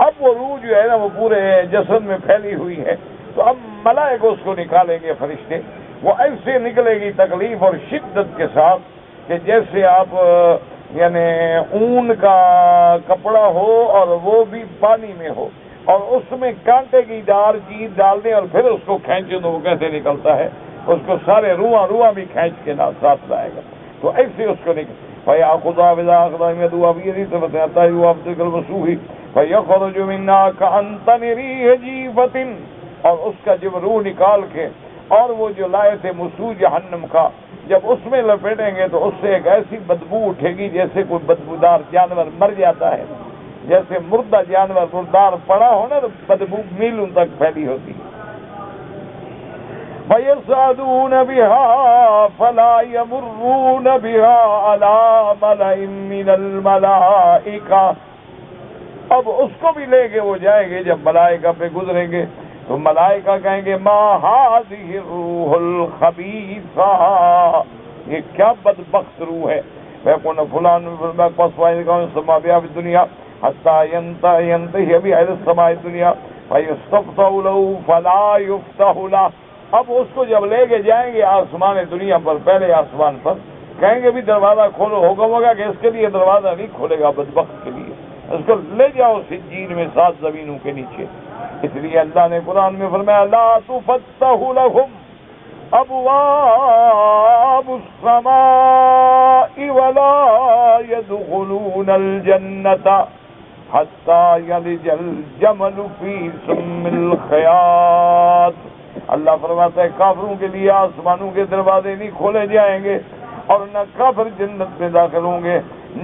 اب وہ روح جو ہے نا وہ پورے جسد میں پھیلی ہوئی ہے، تو اب ملائکہ اس کو نکالیں گے فرشتے. وہ ایسے نکلے گی تکلیف اور شدت کے ساتھ کہ جیسے آپ یعنی اون کا کپڑا ہو اور وہ بھی پانی میں ہو، اور اس میں کانٹے کی دار چیز ڈال دیں اور پھر اس کو کھینچے تو وہ کیسے نکلتا ہے، اس کو سارے رواں بھی کھینچ کے ساتھ لائے گا. تو ایسے اس کو نکل فَيَأْخُذُهَا بِذَا أَخْذَهَا يَدُهَا بِيَدِهِ حَتَّىٰ يُوَافِقَ الْوَسُوحِ فَيَخْرُجُ مِنْهَا كَأَنْتَنِ رِيحِ جِيفَةٍ. اور اس کا جب روح نکال کے اور وہ جو لائے تھے مسوح جہنم کا جب اس میں لپیٹیں گے تو اس سے ایک ایسی بدبو اٹھے گی جیسے کوئی بدبودار جانور مر جاتا ہے، جیسے مردہ جانور مردار پڑا ہو نا تو بدبو میلوں تک پھیلی ہوتی. فَيَصْعَدُونَ بِهَا فَلَا يَمُرُّونَ بِهَا عَلَىٰ مَلَئٍ مِّنَ الْمَلَائِكَةِ. اب اس کو بھی لے کے وہ جائیں گے، جب ملائکہ پہ گزریں گے تو ملائکہ کہیں گے ما هذه الروح الخبیثہ، یہ کیا بدبخت روح ہے. فیکون فلان سما بیا فی الدنیا حتی ینتہی بها الى السماء الدنیا فیستفتح له فلا یفتح له. اب اس کو جب لے کے جائیں گے آسمان دنیا پر، پہلے آسمان پر، کہیں گے بھی دروازہ کھولو، حکم ہوگا کہ اس کے لیے دروازہ نہیں کھولے گا، بدبخت کے لیے اس کو لے جاؤ سجین میں 7 زمینوں کے نیچے۔ اس لیے اللہ نے قرآن میں فرمایا لا تفتح لهم ابواب السماء ولا يدخلون الجنة حتى يلج الجمل في سم الخياط۔ اللہ فرماتا ہے کافروں کے لیے آسمانوں کے دروازے نہیں کھولے جائیں گے اور نہ کافر جنت میں داخل ہوں گے،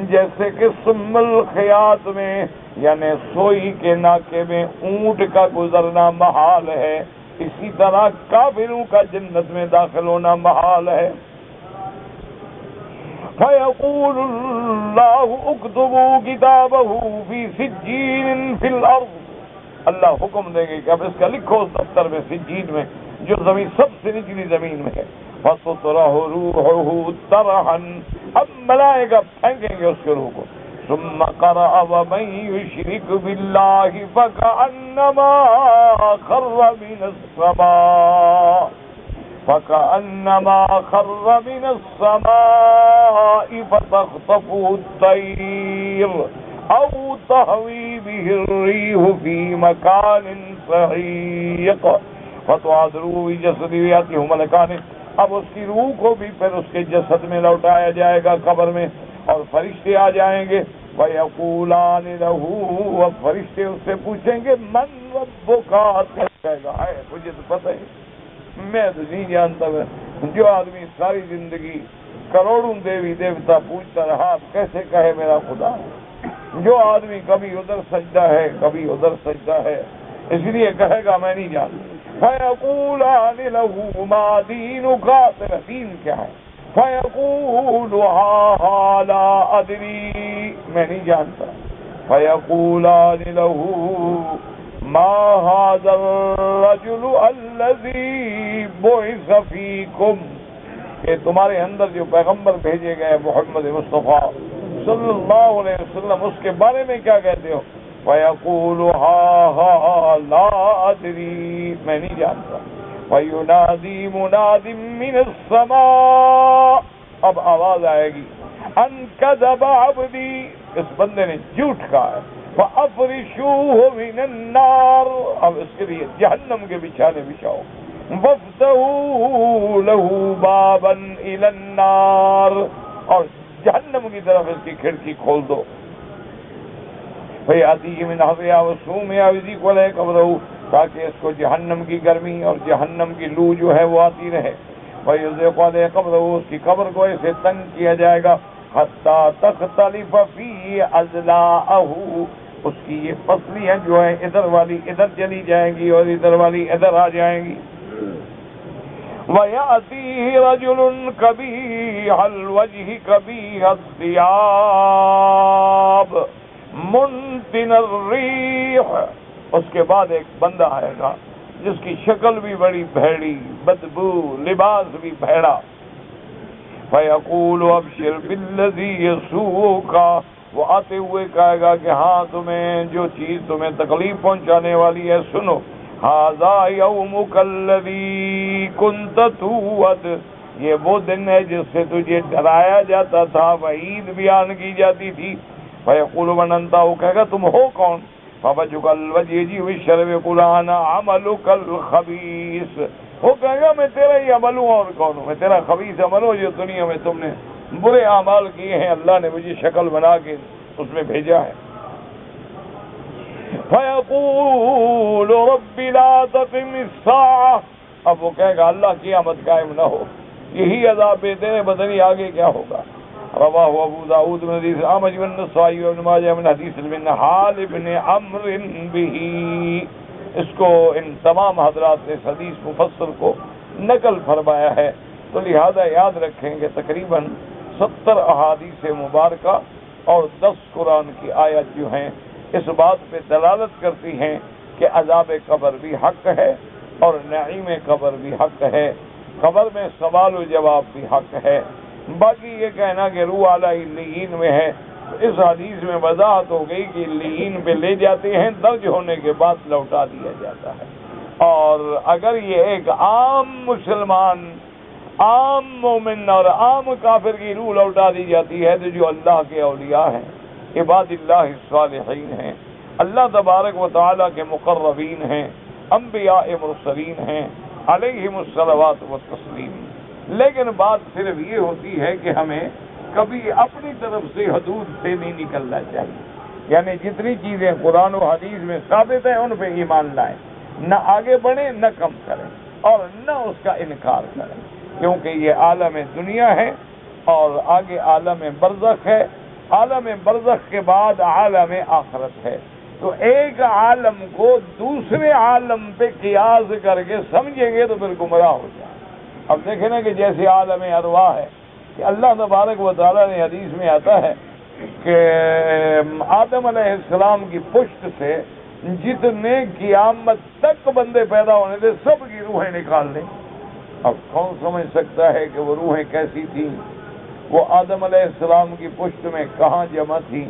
جیسے کہ سم الخیاط میں یعنی سوئی کے ناکے میں اونٹ کا گزرنا محال ہے، اسی طرح کافروں کا جنت میں داخل ہونا محال ہے۔ فَيَقُولُ اللَّهُ اُكْتُبُوا كِتَابَهُ فِي سِجِّينٍ فِي الْأَرْضِ، اللہ حکم دیں گے کہ اب اس کا لکھو اس دفتر میں سجین میں، جو زمین سب سے نچلی زمین میں ہے۔ فَتُطْرَحُ رُوحُهُ طَرْحًا، اب ملائکہ پھینکیں گے اس کے روح کو۔ ثُمَّ قَرَأَ وَمَن يُشْرِكْ بِاللَّهِ فَكَأَنَّمَا خَرَّ مِنَ السَّمَاءِ فَتَخْطَفُهُ الطَّيْرُ أَوْ تَهْوِي بِهِ الرِّيحُ فِي مَكَانٍ سَحِيقٍ فَتُعَادُ رُوحُ جَسَدِهِ يَأْتِيهِ مَلَكَانِ، اب اس کی روح کو بھی پھر اس کے جسد میں لوٹایا جائے گا قبر میں، اور فرشتے آ جائیں گے۔ وَيَقُولَانِ لَهُ، اور فرشتے اس سے پوچھیں گے من ربک، کہے گا ہے مجھے تو پتہ ہے، میں تو نہیں جانتا۔ میں جو آدمی ساری زندگی کروڑوں دیوی دیوتا پوچھتا رہا، اب کیسے کہے میرا خدا؟ جو آدمی کبھی ادھر سجدہ ہے کبھی ادھر سجدہ ہے، اس لیے کہے گا میں نہیں جانتا۔ فَيَقُولَانِ لَهُ مَا دِينُكَ، تیرا دین کیا ہے؟ فَيَقُولُ هَا لَا أَدْرِي، میں نہیں جانتا۔ فَيَقُولَانِ لَهُ مَا هَذَا الرَّجُلُ الَّذِي بُعِثَ فِيكُمْ، کہ تمہارے اندر جو پیغمبر بھیجے گئے محمد مصطفیٰ صلی اللہ علیہ وسلم، اس کے بارے میں کیا کہتے ہو؟ فَيَقُولُ هَا لَا أَدْرِي، میں نہیں جانتا۔ فَيُنَادِي مُنَادٍ مِّنَ السَّمَاءِ، اب آواز آئے گی أَن كَذَبَ عَبْدِي، اس بندے نے جھوٹ کہا ہے، فَأَفْرِشُوهُ مِنَ النَّارِ، اب اس کے لیے جہنم کے بچھانے بچھاؤ، وَافْتَحُوا لَهُ بَابًا إِلَى النَّارِ، اور جہنم کی طرف اس کی کھڑکی کھول دو۔ فَيَأْتِيهِ مِنْ حَرِّهَا وَسُومِهَا وَيُذِيقُ عَلَيْهِ قَبْرَهُ، تاکہ اس کو جہنم کی گرمی اور جہنم کی لو جو ہے وہ آتی رہے۔ وَيُذِيقُ عَلَيْهِ قَبْرَهُ، اس کی قبر کو ایسے تنگ کیا جائے گا، حَتَّى تَخْتَلِفَ فِيهِ أَضْلَاعُهُ، اس کی یہ پسلیاں جو ہیں ادھر والی ادھر چلی جائیں گی اور ادھر والی ادھر آ جائیں گی۔ وَيَأْتِيهِ رَجُلٌ قَبِيحَ الْوَجْهِ قَبِيحَ الثِّيَابِ مُنْتِنَ الرِّيحِ، اس کے بعد ایک بندہ آئے گا جس کی شکل بھی بڑی بھیڑی، بدبو، لباس بھی بھیڑا۔ فَيَقُولُ أَبْشِرْ بِالَّذِي يَسُوءُكَ، وہ آتے ہوئے کہے گا کہ ہاں تمہیں جو چیز تمہیں تکلیف پہنچانے والی ہے سنو، هَذَا يَوْمُكَ الَّذِي كُنْتَ تُوعَدُ، یہ وہ دن ہے جس سے تجھے ڈرایا جاتا تھا، وعید بیان کی جاتی تھی۔ فَيَقُولُ مَنْ أَنْتَ، وہ کہے گا تم ہو کون؟ فَوَجْهُكَ الَّذِي يَجِيءُ بِالشَّرِّ وَيَقُولُ أَنَا عَمَلُكَ الْخَبِيثُ، وہ کہے گا میں تیرا ہی عمل ہوں، اور کون ہوں؟ میں تیرا خبیث عمل ہوں جو دنیا میں تم نے برے اعمال کیے ہیں، اللہ نے مجھے شکل بنا کے اس میں بھیجا ہے۔ فَيَقُولُ رَبِّ لَا تَقِمِ السَّاعَةَ، اب وہ کہے گا اللہ قیامت قائم نہ ہو، یہی عذاب تیرے بدنی، آگے کیا ہوگا؟ رواہ ابو داؤد من حدیث احمد بن نسائی وابن ماجہ من حدیث بن حال بن عمرو به، اس کو ان تمام حضرات نے اس حدیث مفسر کو نقل فرمایا ہے، تو لہذا یاد رکھیں کہ تقریباً 70 احادیث مبارکہ اور 10 قرآن کی آیت جو ہیں اس بات پہ دلالت کرتی ہیں کہ عذاب قبر بھی حق ہے اور نعیم قبر بھی حق ہے، قبر میں سوال و جواب بھی حق ہے۔ باقی یہ کہنا کہ روح اعلیٰ علیین میں ہے، تو اس حدیث میں وضاحت ہو گئی کہ علیین پہ لے جاتے ہیں، درج ہونے کے بعد لوٹا دیا جاتا ہے، اور اگر یہ ایک عام مسلمان، عام مومن اور عام کافر کی روح لوٹا دی جاتی ہے تو جو اللہ کے اولیاء ہیں، عباد اللہ الصالحین ہیں، اللہ تبارک و تعالیٰ کے مقربین ہیں، انبیاء مرسلین ہیں، علیہم الصلوات والتسلیم. لیکن بات صرف یہ ہوتی ہے کہ ہمیں کبھی اپنی طرف سے حدود سے نہیں نکلنا چاہیے. یعنی جتنی چیزیں قرآن و حدیث میں ثابت ہیں ان پہ ایمان لائیں، نہ آگے بڑھیں نہ کم کریں اور نہ اس کا انکار کریں، کیونکہ یہ عالم دنیا ہے اور آگے عالم برزخ ہے. عالم برزخ کے بعد عالم آخرت ہے. تو ایک عالم کو دوسرے عالم پہ قیاس کر کے سمجھیں گے تو پھر گمراہ ہو جائیں. اب دیکھیں نا کہ جیسے عالم ارواح ہے کہ اللہ تبارک و تعالیٰ نے حدیث میں آتا ہے کہ آدم علیہ السلام کی پشت سے جتنے قیامت تک بندے پیدا ہونے تھے سب کی روحیں نکال لیں. اب کون سمجھ سکتا ہے کہ وہ روحیں کیسی تھیں، وہ آدم علیہ السلام کی پشت میں کہاں جمع تھیں.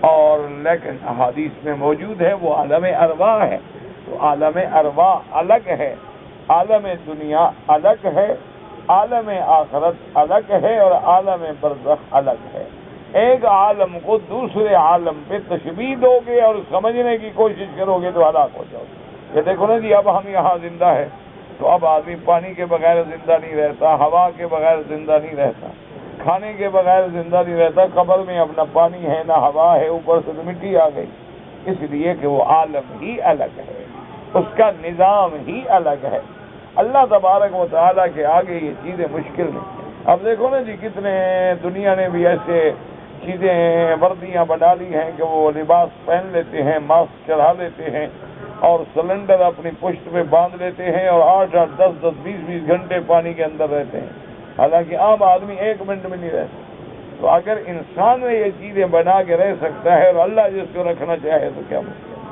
اور لیکن احادیث میں موجود ہے وہ عالم ارواح ہے. تو عالم ارواح الگ ہے، عالم دنیا الگ ہے، عالم آخرت الگ ہے اور عالم برزخ الگ ہے. ایک عالم کو دوسرے عالم پہ تشبیہ دو گے اور سمجھنے کی کوشش کرو گے تو ہلاک ہو جاؤ گے. یہ دیکھو نا جی، اب ہم یہاں زندہ ہے تو اب آدمی پانی کے بغیر زندہ نہیں رہتا، ہوا کے بغیر زندہ نہیں رہتا، کھانے کے بغیر زندہ نہیں رہتا. قبر میں اب نہ پانی ہے نہ ہوا ہے، اوپر سے مٹی آ گئی. اس لیے کہ وہ عالم ہی الگ ہے، اس کا نظام ہی الگ ہے. اللہ تبارک و تعالیٰ کے آگے یہ چیزیں مشکل نہیں. اب دیکھو نا جی، کتنے دنیا نے بھی ایسے چیزیں وردیاں بنا لی ہیں کہ وہ لباس پہن لیتے ہیں، ماسک چڑھا لیتے ہیں اور سلنڈر اپنی پشت پہ باندھ لیتے ہیں اور 8-8 10-10 20-20 گھنٹے پانی کے اندر رہتے ہیں، حالانکہ عام آدمی 1 منٹ میں نہیں رہتا. تو اگر انسان میں یہ چیزیں بنا کے رہ سکتا ہے اور اللہ جس کو رکھنا چاہے تو کیا مشکل ہے.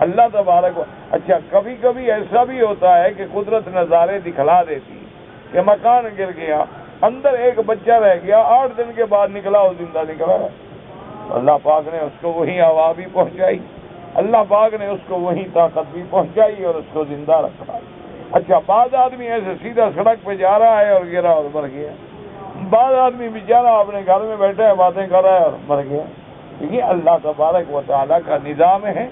اللہ تبارک اچھا کبھی کبھی ایسا بھی ہوتا ہے کہ قدرت نظارے دکھلا دیتی کہ مکان گر گیا، اندر ایک بچہ رہ گیا، 8 دن کے بعد نکلا وہ زندہ نکلا. اللہ پاک نے اس کو وہی ہوا بھی پہنچائی، اللہ پاک نے اس کو وہی طاقت بھی پہنچائی اور اس کو زندہ رکھا. اچھا بعض آدمی ایسے سیدھا سڑک پہ جا رہا ہے اور گرا اور مر گیا، بعض آدمی بیچارہ اپنے گھر میں بیٹھا ہے باتیں کر رہا ہے اور مر گیا. یہ اللہ تبارک و تعالیٰ کا نظام ہے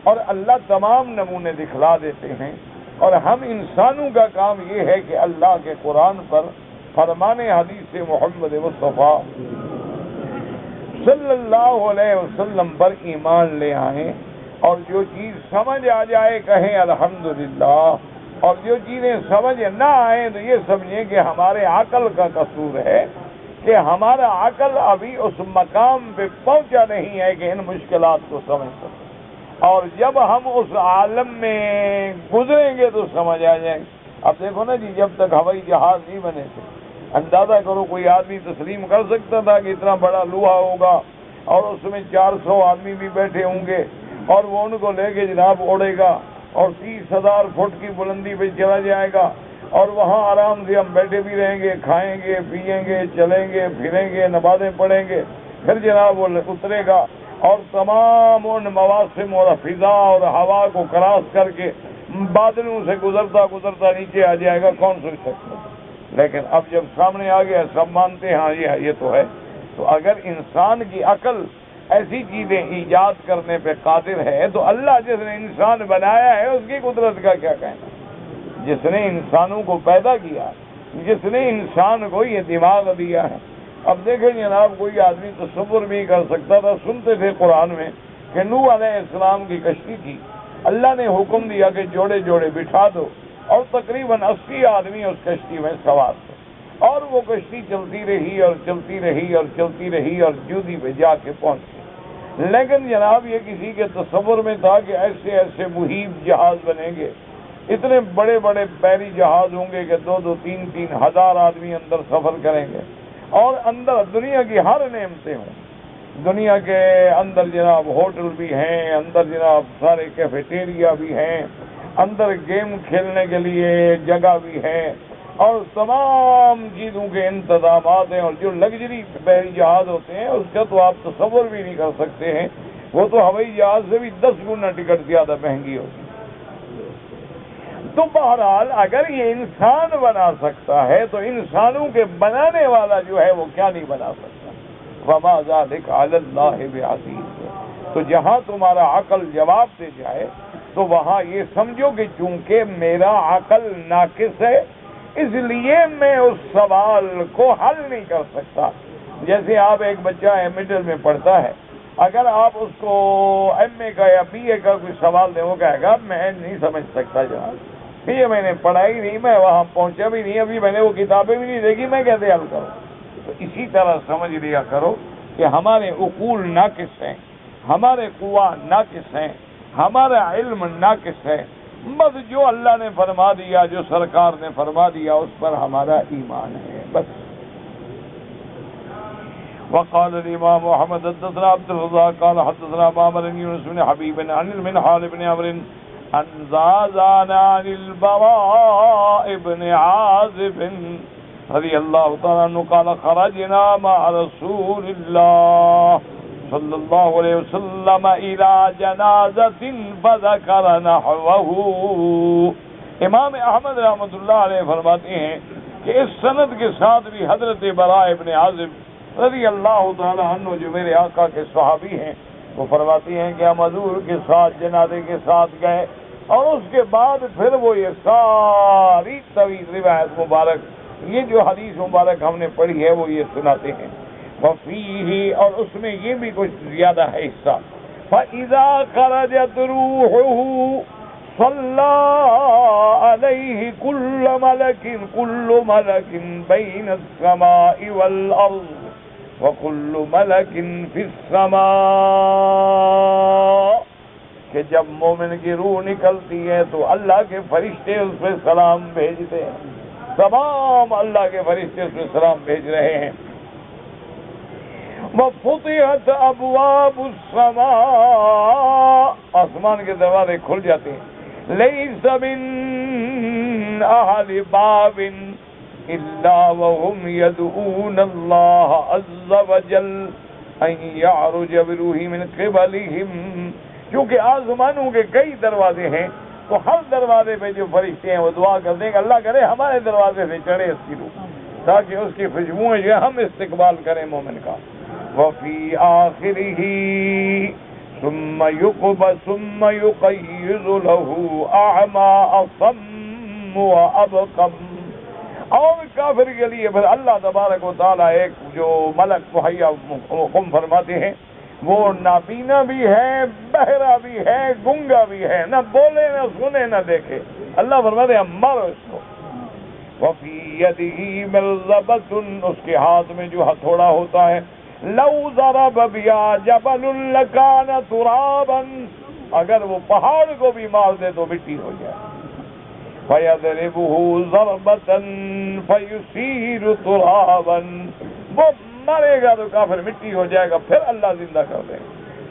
اور اللہ تمام نمونے دکھلا دیتے ہیں. اور ہم انسانوں کا کام یہ ہے کہ اللہ کے قرآن پر، فرمان حدیث محمد مصطفیٰ صلی اللہ علیہ وسلم پر ایمان لے آئیں اور جو چیز سمجھ آ جائے کہیں الحمدللہ، اور جو چیزیں سمجھ نہ آئیں تو یہ سمجھیں کہ ہمارے عقل کا قصور ہے کہ ہمارا عقل ابھی اس مقام پہ پہنچا نہیں ہے کہ ان مشکلات کو سمجھ سکے. اور جب ہم اس عالم میں گزریں گے تو سمجھ آ جائیں گے. اب دیکھو نا جی، جب تک ہوائی جہاز نہیں بنے تھے اندازہ کرو کوئی آدمی تسلیم کر سکتا تھا کہ اتنا بڑا لوہا ہوگا اور اس میں 400 آدمی بھی بیٹھے ہوں گے اور وہ ان کو لے کے جناب اڑے گا اور 30,000 فٹ کی بلندی پہ چلا جائے گا اور وہاں آرام سے ہم بیٹھے بھی رہیں گے، کھائیں گے، پیئیں گے، چلیں گے، پھریں گے، نمازیں پڑھیں گے، پھر جناب وہ اترے گا اور تمام ان مواسم اور فضا اور ہوا کو کراس کر کے بادلوں سے گزرتا گزرتا نیچے آ جائے گا. کون سوچ سکتا؟ لیکن اب جب سامنے آ گیا سب مانتے ہیں ہاں یہ تو ہے. تو اگر انسان کی عقل ایسی چیزیں ایجاد کرنے پہ قادر ہے تو اللہ جس نے انسان بنایا ہے اس کی قدرت کا کیا کہنا. جس نے انسانوں کو پیدا کیا، جس نے انسان کو یہ دماغ دیا ہے. اب دیکھیں جناب، کوئی آدمی تصور بھی کر سکتا تھا، سنتے تھے قرآن میں کہ نوح علیہ السلام کی کشتی تھی، اللہ نے حکم دیا کہ جوڑے جوڑے بٹھا دو اور تقریباً 80 آدمی اس کشتی میں سوار تھے اور وہ کشتی چلتی رہی اور چلتی رہی اور چلتی رہی اور جودی پہ جا کے پہنچی. لیکن جناب یہ کسی کے تصور میں تھا کہ ایسے ایسے مہیب جہاز بنیں گے، اتنے بڑے بڑے بحری جہاز ہوں گے کہ 2-2 3-3 ہزار آدمی اندر سفر کریں گے اور اندر دنیا کی ہر نعمتیں ہوں. دنیا کے اندر جناب ہوٹل بھی ہیں، اندر جناب سارے کیفیٹیریا بھی ہیں، اندر گیم کھیلنے کے لیے جگہ بھی ہے اور تمام چیزوں کے انتظامات ہیں. اور جو لگژری بحری جہاز ہوتے ہیں اس کا تو آپ تصور بھی نہیں کر سکتے ہیں، وہ تو ہوائی جہاز سے بھی 10 گنا ٹکٹ زیادہ مہنگی ہوتی ہے. تو بہرحال اگر یہ انسان بنا سکتا ہے تو انسانوں کے بنانے والا جو ہے وہ کیا نہیں بنا سکتا؟ وما ذلک علی اللہ بعزیز۔ تو جہاں تمہارا عقل جواب دے جائے تو وہاں یہ سمجھو کہ چونکہ میرا عقل ناقص ہے اس لیے میں اس سوال کو حل نہیں کر سکتا۔ جیسے آپ ایک بچہ مڈل میں پڑھتا ہے، اگر آپ اس کو ایم اے کا یا بی اے کا کوئی سوال دیں وہ کہے گا میں نہیں سمجھ سکتا جناب، یہ میں نے پڑھا ہی نہیں، میں وہاں پہنچا بھی نہیں، ابھی میں نے وہ کتابیں بھی نہیں دیکھی، میں کیسے حل کروں؟ تو اسی طرح سمجھ لیا کرو کہ ہمارے عقول ناقص ہیں، ہمارے قوا ناقص ہیں، ہمارا علم ناقص ہے، بس جو اللہ نے فرما دیا، جو سرکار نے فرما دیا اس پر ہمارا ایمان ہے بس۔ وقال الامام محمد حدثنا عبد الرزاق قال حدثنا معمر بن يونس بن حبيب عن المنهال بن عمرو عن زازان عن البراء بن عازب رضي الله تعالى عنه قال خرجنا مع رسول الله صلی اللہ علیہ وسلم الى جنازۃ فذکر نحوه۔ امام احمد رحمۃ اللہ علیہ فرماتے ہیں کہ اس سند کے ساتھ بھی حضرت براء ابن عازب رضی اللہ تعالی عنہ جو میرے آقا کے صحابی ہیں وہ فرماتے ہیں کہ ہم حضور کے ساتھ جنازے کے ساتھ گئے اور اس کے بعد پھر وہ یہ ساری طویل روایت مبارک، یہ جو حدیث مبارک ہم نے پڑھی ہے وہ یہ سناتے ہیں۔ وفیہ، اور اس میں یہ بھی کچھ زیادہ ہے حصہ، فَإِذَا خَرَجَتْ رُوحُهُ صَلَّى عَلَيْهِ كُلُّ مَلَكٍ بَيْنَ السَّمَاءِ وَالْأَرْضِ وَكُلُّ مَلَكٍ فِي السَّمَاءِ، کہ جب مومن کی روح نکلتی ہے تو اللہ کے فرشتے اس پہ سلام بھیجتے ہیں، تمام اللہ کے فرشتے اس پہ سلام بھیج رہے ہیں۔ وَفُتِحَتْ أَبْوَابُ السَّمَاءِ، آسمان کے دروازے کھل جاتے ہیں۔ لَيْسَ مِنْ أَهْلِ بَابٍ إِلَّا وَهُمْ يَدْعُونَ اللَّهَ عَزَّ وَجَلَّ أَنْ يَعْرُجَ بِرُوحِهِ مِنْ قِبَلِهِمْ، کیونکہ آسمانوں کے کئی دروازے ہیں تو ہر دروازے پہ جو فرشتے ہیں وہ دعا کرتے ہیں کہ اللہ کرے ہمارے دروازے سے چڑھے اس کی روح، تاکہ اس کی خوشبوئیں جو ہم استقبال کریں مومن کا۔ وفی آخرہ ثم یقیض له اعمی اصم وابکم، اور کافر کے لیے پھر اللہ تبارک و تعالیٰ ایک جو ملک مہیا حکم فرماتے ہیں، وہ نابینا بھی ہے، بہرا بھی ہے، گنگا بھی ہے، نہ بولے نہ سنے نہ دیکھے، اللہ فرماتے ہیں مارو اس کو۔ وفی یدہ ملزبۃ، اس کے ہاتھ میں جو ہتھوڑا ہوتا ہے، لو ضرب بها جبل لکان ترابا، اگر وہ پہاڑ کو بھی مار دے تو مٹی ہو جائے۔ فیضربہ ضربۃ فیصیر ترابا، وہ مرے گا تو کافر مٹی ہو جائے گا، پھر اللہ زندہ کر دے گا۔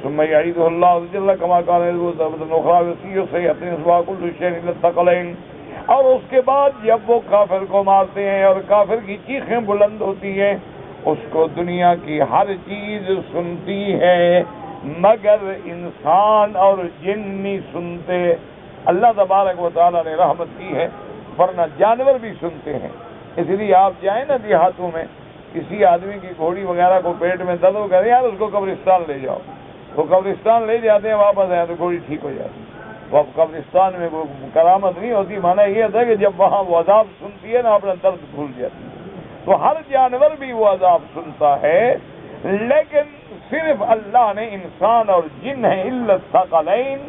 ثم یعیدہ اللہ جل کما کان یعیدہ ضربۃ اخری ویصیر صیحۃ اصبح کل شیء الا الثقلین، اور اس کے بعد جب وہ کافر کو مارتے ہیں اور کافر کی چیخیں بلند ہوتی ہیں، اس کو دنیا کی ہر چیز سنتی ہے مگر انسان اور جن نہیں سنتے۔ اللہ تبارک و تعالیٰ نے رحمت کی ہے ورنہ جانور بھی سنتے ہیں، اس لیے آپ جائیں نا دیہاتوں میں، کسی آدمی کی گھوڑی وغیرہ کو پیٹ میں درد ہو کہتے ہیں یار اس کو قبرستان لے جاؤ، وہ قبرستان لے جاتے ہیں، واپس آئے تو گھوڑی ٹھیک ہو جاتی ہے۔ وہ اب قبرستان میں وہ کرامت نہیں ہوتی، معنی یہ تھا کہ جب وہاں وہ عذاب سنتی ہے نا اپنا درد بھول جاتی ہے۔ تو ہر جانور بھی وہ عذاب سنتا ہے، لیکن صرف اللہ نے انسان اور جن ہیں الا الثقلین،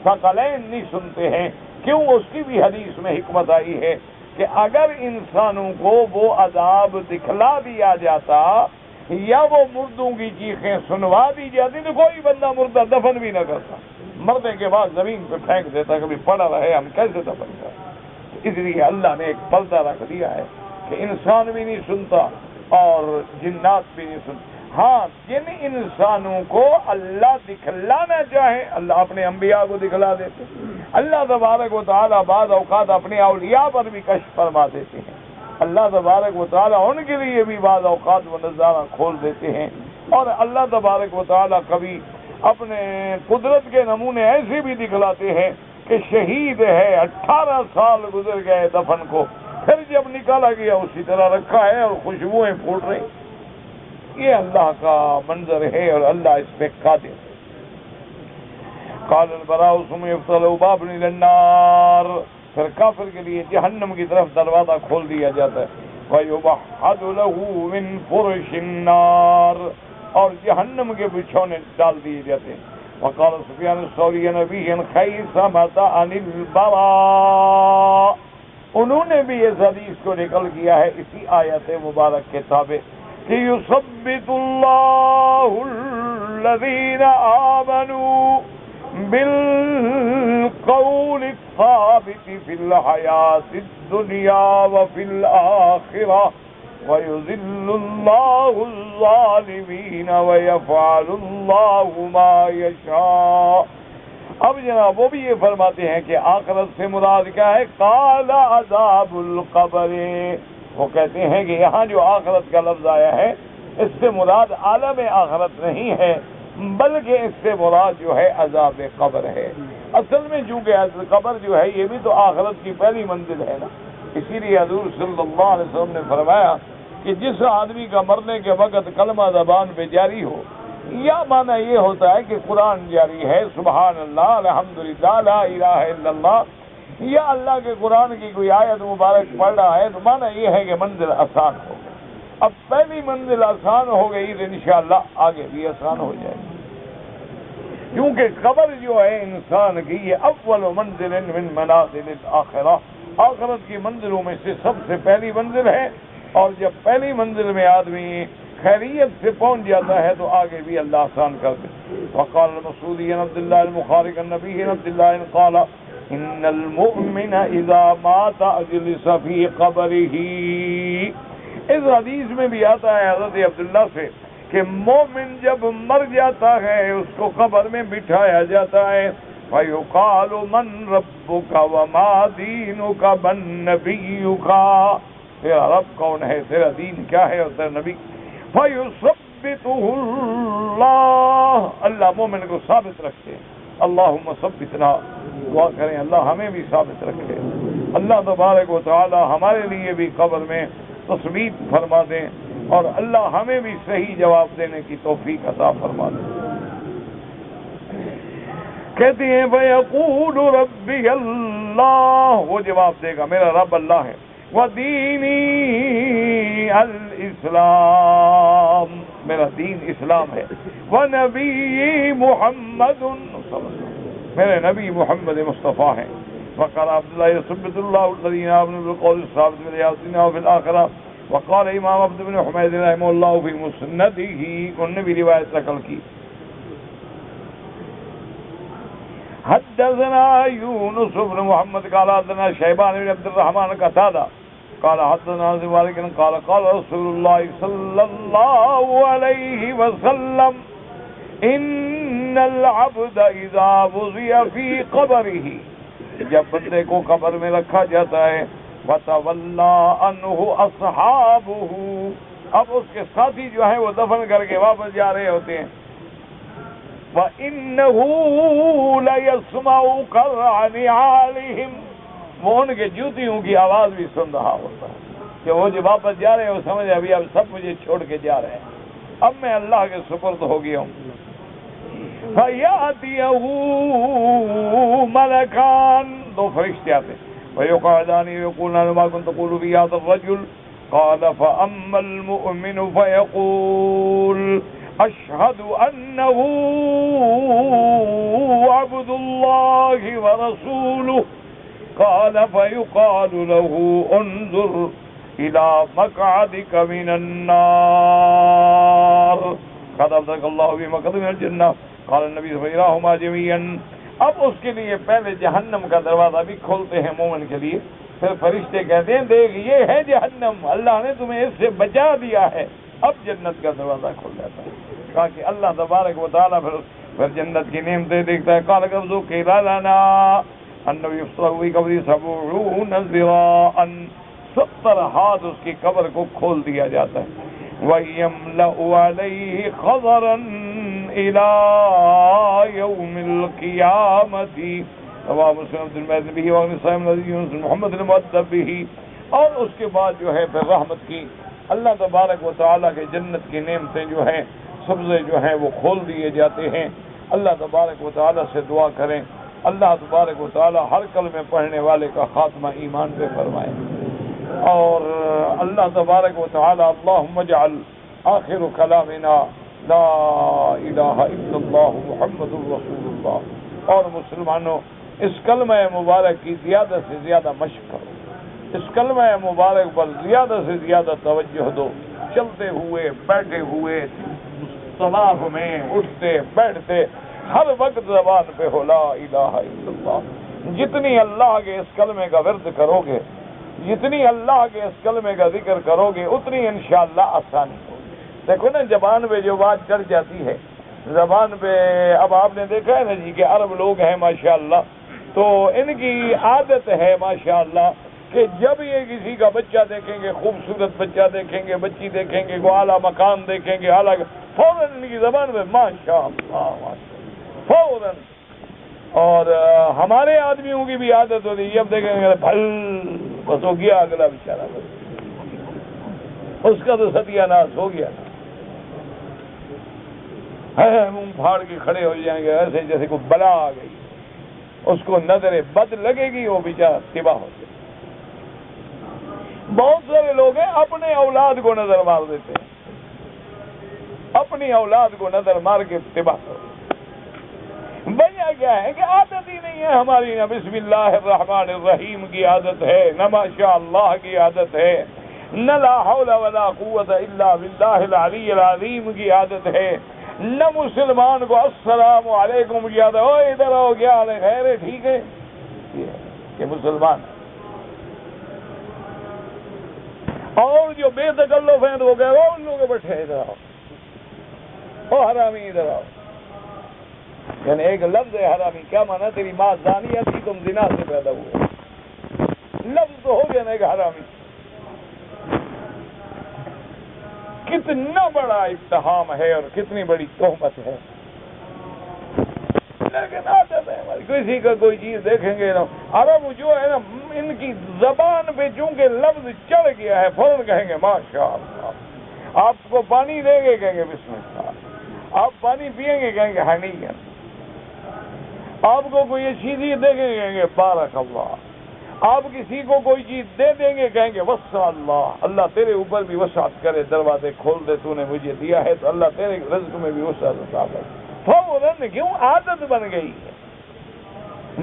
ثقلین نہیں سنتے ہیں۔ کیوں؟ اس کی بھی حدیث میں حکمت آئی ہے کہ اگر انسانوں کو وہ عذاب دکھلا دیا جاتا یا وہ مردوں کی چیخیں سنوا دی جاتی تو کوئی بندہ مردہ دفن بھی نہ کرتا، مرنے کے بعد زمین پہ پھینک دیتا، کبھی پڑا رہے ہم کیسے دفن کریں۔ اس لیے اللہ نے ایک پردہ رکھ دیا ہے کہ انسان بھی نہیں سنتا اور جنات بھی نہیں سنتا۔ ہاں، جن انسانوں کو اللہ دکھلانا چاہے اللہ اپنے انبیاء کو دکھلا دیتے، اللہ تبارک و تعالیٰ بعض اوقات اپنے اولیاء پر بھی کشف فرما دیتے ہیں، اللہ تبارک و تعالیٰ ان کے لیے بھی بعض اوقات وہ نظارہ کھول دیتے ہیں، اور اللہ تبارک و تعالیٰ کبھی اپنے قدرت کے نمونے ایسے بھی دکھلاتے ہیں کہ شہید ہے، 18 سال گزر گئے دفن کو، پھر جب نکالا گیا اسی طرح رکھا ہے اور خوشبوئیں پھوٹ رہی. یہ اللہ کا منظر ہے اور اللہ اس پہ قادر. قال البراء ثم يفتح باب الى النار، پھر کافر کے لیے جہنم کی طرف دروازہ کھول دیا جاتا ہے. وَيُبَحَّدُ لَهُ مِنْ فُرُشِ النَّارِ، اور جہنم کے بچھونے ڈال دیے جاتے ہیں. وقال سفیان الثوری نبی خیثمۃ عن البراء، انہوں نے بھی اس حدیث کو نقل کیا ہے اسی آیت مبارک کے تابع کہ یثبت اللہ الذین آمنوا بالقول الثابت فی الحیاۃ الدنیا وفی الآخرہ وَيُذِلُّ اللَّهُ الظَّالِمِينَ وَيَفْعَلُ اللَّهُ مَا يَشَاءُ. اب جناب وہ بھی یہ فرماتے ہیں کہ آخرت سے مراد کیا ہے؟ قَالَ عَذَابُ الْقَبْرِ، وہ کہتے ہیں کہ یہاں جو آخرت کا لفظ آیا ہے اس سے مراد عالم آخرت نہیں ہے، بلکہ اس سے مراد جو ہے عذاب قبر ہے. اصل میں چونکہ قبر جو ہے یہ بھی تو آخرت کی پہلی منزل ہے نا، اسی لیے حضور صلی اللہ علیہ وسلم نے فرمایا کہ جس آدمی کا مرنے کے وقت کلمہ زبان پہ جاری ہو، یا معنی یہ ہوتا ہے کہ قرآن جاری ہے، سبحان اللہ الحمدللہ لا الہ الا اللہ، یا اللہ کے قرآن کی کوئی آیت مبارک پڑھ رہا ہے، تو معنی یہ ہے کہ منزل آسان ہو گئی. اب پہلی منزل آسان ہو گئی تو انشاءاللہ آگے بھی آسان ہو جائے گی، کیونکہ قبر جو ہے انسان کی یہ اول منزل من منازل الآخرہ، آخرت کی منزلوں میں سے سب سے پہلی منزل ہے. اور جب پہلی منزل میں آدمی خیریت سے پہنچ جاتا ہے تو آگے بھی اللہ آسان کر دے. وقال المسعودی عن عبد الله المخارق النبي عن عبد الله قال ان المؤمن اذا مات اجلس في قبره. اس حدیث میں بھی آتا ہے حضرت عبداللہ سے کہ مومن جب مر جاتا ہے اس کو قبر میں بٹھایا جاتا ہے. فَيُقَالُ مَنْ رَبُّكَ وَمَا دِينُكَ مَنْ نَبِيُّكَ، تیرا رب کون ہے، تیرا دین کیا ہے اور تیرا نبی. فَيُثَبِّتُهُ اللَّهُ، اللہ مومن کو ثابت رکھتے. اللہم ثبتنا، دعا کریں اللہ ہمیں بھی ثابت رکھے. اللہ تبارک و تعالی ہمارے لیے بھی قبر میں تثبیت فرما دیں اور اللہ ہمیں بھی صحیح جواب دینے کی توفیق عطا فرما دیں. کہتے ہیں فَيَقُولُ رَبِّيَ اللَّهُ، وہ جواب دے گا میرا رب اللہ ہے. وَدِينِي الْإِسْلَامُ، میرا دین اسلام ہے. وَنَبِيِّي مُحَمَّدٌ، میرے نبی محمد مصطفیٰ ہیں. وقال عبداللہ يثبت اللہ الذین آمنوا بالقول الثابت فی الحیاۃ الدنیا وفی الآخرہ. وقال امام عبد بن حمید رحمہ اللہ فی مسندہ، انہوں نے بھی روایت نقل کی. حدثنا یونس بن محمد قال حدثنا شیبان بن عبد الرحمن قتادہ قال حدثنا مالک قال قال رسول اللہ صلی اللہ علیہ وسلم ان العبد اذا وضع فی قبرہ، جب بندے کو قبر میں رکھا جاتا ہے، وتولى عنه اصحابہ، اب اس کے ساتھی جو ہیں وہ دفن کر کے واپس جا رہے ہوتے ہیں. وَإِنَّهُ لَيَسْمَعُ قَرْعَ نِعَالِهِمْ، وہ ان کے جوتیوں کی آواز بھی سن رہا ہوتا ہے کہ وہ جو واپس جا رہے ہیں وہ سمجھے ابھی اب سب مجھے چھوڑ کے جا رہے ہیں، اب میں اللہ کے سپرد ہو گیا ہوں. فَيَأْتِيَهُ مَلَكَانِ، دو فرشتے آتے وَيُقْعَدَانِ وَيَقُولُونَ مَا كُنتَ تَقُولُ فِي هَذَا الرَّجُلِ قَالَ فَأَمَّا الْمُؤْمِنُ فَيَقُولُ أشهد أنه عبد الله ورسوله. قال فيقال له انظر إلى مقعدك من النار قد أبدلك الله بمقعد من الجنة. قال النبي فإلهما جميعا. اب اس کے لیے پہلے جہنم کا دروازہ بھی کھولتے ہیں مومن کے لیے، پھر فرشتے کہتے ہیں دیکھ یہ ہے جہنم، اللہ نے تمہیں اس سے بچا دیا ہے، اب جنت کا دروازہ کھل جاتا ہے. کہا کہ اللہ تبارک و تعالیٰ پھر جنت کی نعمتیں دیکھتا ہے. قال قبضو قیل لنا النبی صلی اللہ علیہ قبری 70 ذراعا، 70 ہاتھ اس کی قبر کو کھول دیا جاتا ہے. وَيَمْلَأُ عَلَيْهِ خَضَرًا إِلَى يَوْمِ الْقِيَامَةِ رواه مسلم عبد المجید بھی وغیرہ صاحب محمد المؤدب بھی. اور اس کے بعد جو ہے پھر رحمت کی اللہ تبارک و تعالیٰ کے جنت کی نعمتیں جو ہیں سبزے جو ہیں وہ کھول دیے جاتے ہیں. اللہ تبارک و تعالیٰ سے دعا کریں اللہ تبارک و تعالیٰ ہر کلمے پڑھنے والے کا خاتمہ ایمان پہ فرمائے. اور اللہ تبارک و تعالیٰ اللہم اجعل آخر کلامنا لا الہ الا اللہ محمد الرسول اللہ. اور مسلمانوں اس کلمہ مبارک کی زیادہ سے زیادہ مشق کرو, اس کلمہ مبارک پر زیادہ سے زیادہ توجہ دو. چلتے ہوئے بیٹھے ہوئے طواف میں اٹھتے بیٹھتے ہر وقت زبان پہ ہو لا الہ الا اللہ. جتنی اللہ کے اس کلمے کا ورد کرو گے, جتنی اللہ کے اس کلمے کا ذکر کرو گے, اتنی انشاءاللہ آسانی ہوگی. دیکھو نا زبان پہ جو بات چڑھ جاتی ہے زبان پہ. اب آپ نے دیکھا ہے نا جی کہ عرب لوگ ہیں ماشاءاللہ, تو ان کی عادت ہے ماشاءاللہ کہ جب یہ کسی کا بچہ دیکھیں گے, خوبصورت بچہ دیکھیں گے, بچی دیکھیں گے, کوئی اعلیٰ مکان دیکھیں گے, اعلیٰ, فوراً ان کی زبان میں ماشاءاللہ فوراً. اور ہمارے آدمیوں کی بھی عادت ہوتی ہے, جب دیکھیں گے بھل بس ہو گیا اگلا بیچارہ, بس اس کا تو ستیہ ناش ہو گیا. منہ پھاڑ کے کھڑے ہو جائیں گے ایسے جیسے کوئی بلا آ گئی, اس کو نظر بد لگے گی, وہ بیچارہ تباہ ہو جائے. بہت سارے لوگ ہیں اپنے اولاد کو نظر مار دیتے ہیں, اپنی اولاد کو نظر مار کے تباہ کرو. وجہ کیا ہے کہ عادت ہی نہیں ہے ہماری, نہ بسم اللہ الرحمن الرحیم کی عادت ہے, نہ ماشاء اللہ کی عادت ہے, نہ لا حول ولا قوت الا باللہ العلی العظیم کی عادت ہے, نہ مسلمان کو السلام علیکم کی عادت. او ادھر آؤ, کیا حال ہے, خیر ہے, ٹھیک ہے, یہ مسلمان ہے. اور جو بے تکلف ہیں تو وہ کہہ رہے ان لوگوں کے بیٹھے ادھر آؤ, او حرامی ادھر آؤ. یعنی ایک لفظ ہے حرامی, کیا مانا تیری ماں زانیہ تھی تم زنا سے پیدا ہوئے, لفظ تو ہو گیا نا ایک حرامی. کتنا بڑا اتہام ہے اور کتنی بڑی تہمت ہے. لیکن عادت ہے ہماری, کسی کا کوئی چیز دیکھیں گے نا, عرب جو ہے نا ان کی زبان پہ چونکہ لفظ چڑھ گیا ہے فوراً کہیں گے ماشاء اللہ. آپ کو پانی دیں گے کہیں گے بسم اللہ, آپ پانی پیئیں گے کہیں گے ہنی, آپ کو کوئی اچھی چیز دیں گے کہیں گے بارک اللہ, آپ کسی کو کوئی چیز دے دیں گے کہیں گے وسع اللہ, اللہ تیرے اوپر بھی وسعت کرے, دروازے کھول دے, تو نے مجھے دیا ہے تو اللہ تیرے رزق میں بھی وسعت عطا کرے. فوراً کیوں عادت بن گئی ہے,